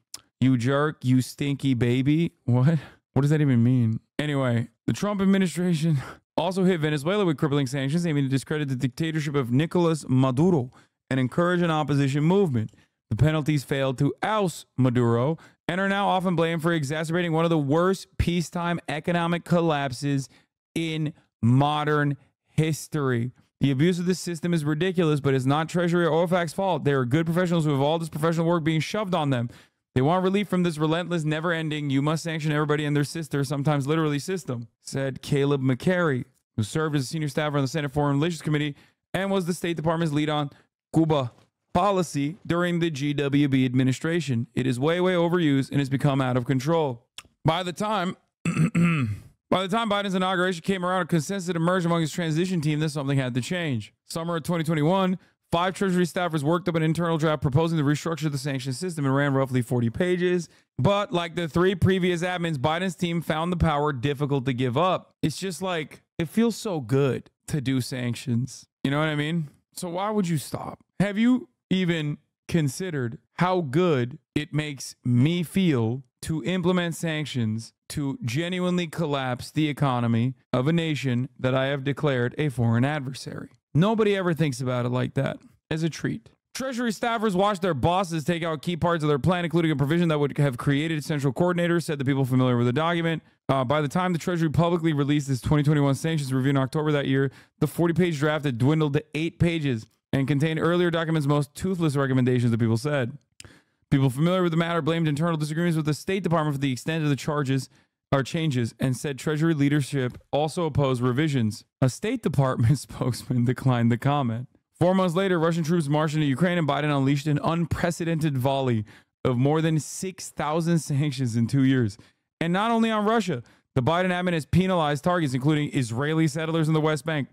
You jerk, you stinky baby. What? What does that even mean? Anyway, the Trump administration also hit Venezuela with crippling sanctions, aiming to discredit the dictatorship of Nicolas Maduro and encourage an opposition movement. The penalties failed to oust Maduro and are now often blamed for exacerbating one of the worst peacetime economic collapses in modern history. The abuse of this system is ridiculous, but it's not Treasury or OFAC's fault. They are good professionals who have all this professional work being shoved on them. They want relief from this relentless, never-ending, you must sanction everybody and their sister, sometimes literally system, said Caleb McCary, who served as a senior staffer on the Senate Foreign Relations Committee and was the State Department's lead on Cuba policy during the GWB administration. It is way, way overused and has become out of control. By the time Biden's inauguration came around, a consensus had emerged among his transition team that something had to change. Summer of 2021, 5 Treasury staffers worked up an internal draft proposing to restructure the sanction system and ran roughly 40 pages. But like the 3 previous admins, Biden's team found the power difficult to give up. It's just like, it feels so good to do sanctions. You know what I mean? So why would you stop? Have you even considered how good it makes me feel to implement sanctions to genuinely collapse the economy of a nation that I have declared a foreign adversary? Nobody ever thinks about it like that, as a treat. Treasury staffers watched their bosses take out key parts of their plan, including a provision that would have created central coordinators, said the people familiar with the document. By the time the Treasury publicly released its 2021 sanctions review in October that year, the 40-page draft had dwindled to 8 pages and contained earlier documents' most toothless recommendations, the people said. People familiar with the matter blamed internal disagreements with the State Department for the extent of the changes, and said Treasury leadership also opposed revisions. A State Department spokesman declined the comment. 4 months later, Russian troops marched into Ukraine, and Biden unleashed an unprecedented volley of more than 6,000 sanctions in 2 years. And not only on Russia, the Biden admin has penalized targets, including Israeli settlers in the West Bank.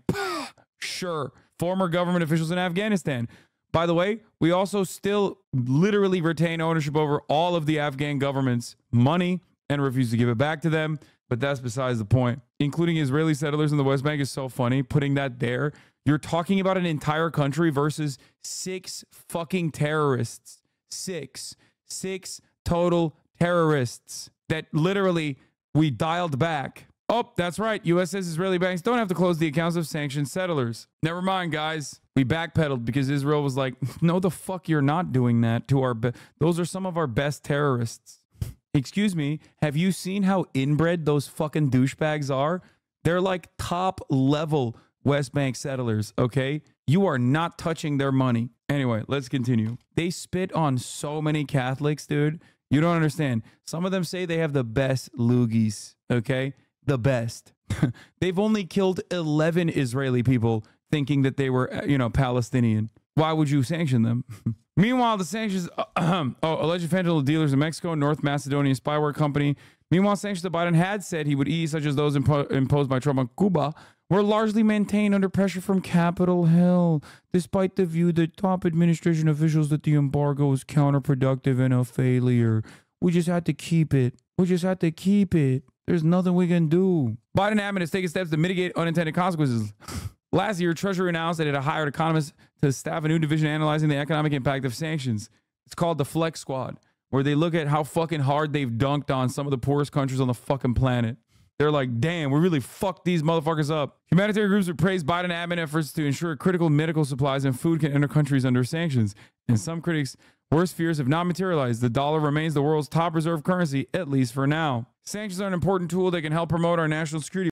Sure. Former government officials in Afghanistan. By the way, we also still literally retain ownership over all of the Afghan government's money and refuse to give it back to them. But that's besides the point. Including Israeli settlers in the West Bank is so funny. Putting that there. You're talking about an entire country versus 6 fucking terrorists. 6 total terrorists that literally we dialed back. Oh, that's right. U.S. says Israeli banks don't have to close the accounts of sanctioned settlers. Never mind, guys. We backpedaled because Israel was like, no, the fuck, you're not doing that to our... Those are some of our best terrorists. Excuse me, have you seen how inbred those fucking douchebags are? They're like top level West Bank settlers, okay? You are not touching their money. Anyway, let's continue. They spit on so many Catholics, dude. You don't understand. Some of them say they have the best loogies, okay? The best. They've only killed 11 Israeli people thinking that they were, you know, Palestinian. Why would you sanction them? Meanwhile, the sanctions, alleged fentanyl dealers in Mexico, North Macedonian spyware company. Meanwhile, sanctions that Biden had said he would ease, such as those imposed by Trump on Cuba, were largely maintained under pressure from Capitol Hill, despite the view that top administration officials that the embargo was counterproductive and a failure. We just had to keep it. We just had to keep it. There's nothing we can do. Biden admin has taken steps to mitigate unintended consequences. Last year, Treasury announced that it had hired economists to staff a new division analyzing the economic impact of sanctions. It's called the Flex Squad, where they look at how fucking hard they've dunked on some of the poorest countries on the fucking planet. They're like, damn, we really fucked these motherfuckers up. Humanitarian groups have praised Biden admin efforts to ensure critical medical supplies and food can enter countries under sanctions. And some critics' worst fears have not materialized. The dollar remains the world's top reserve currency, at least for now. Sanctions are an important tool that can help promote our national security.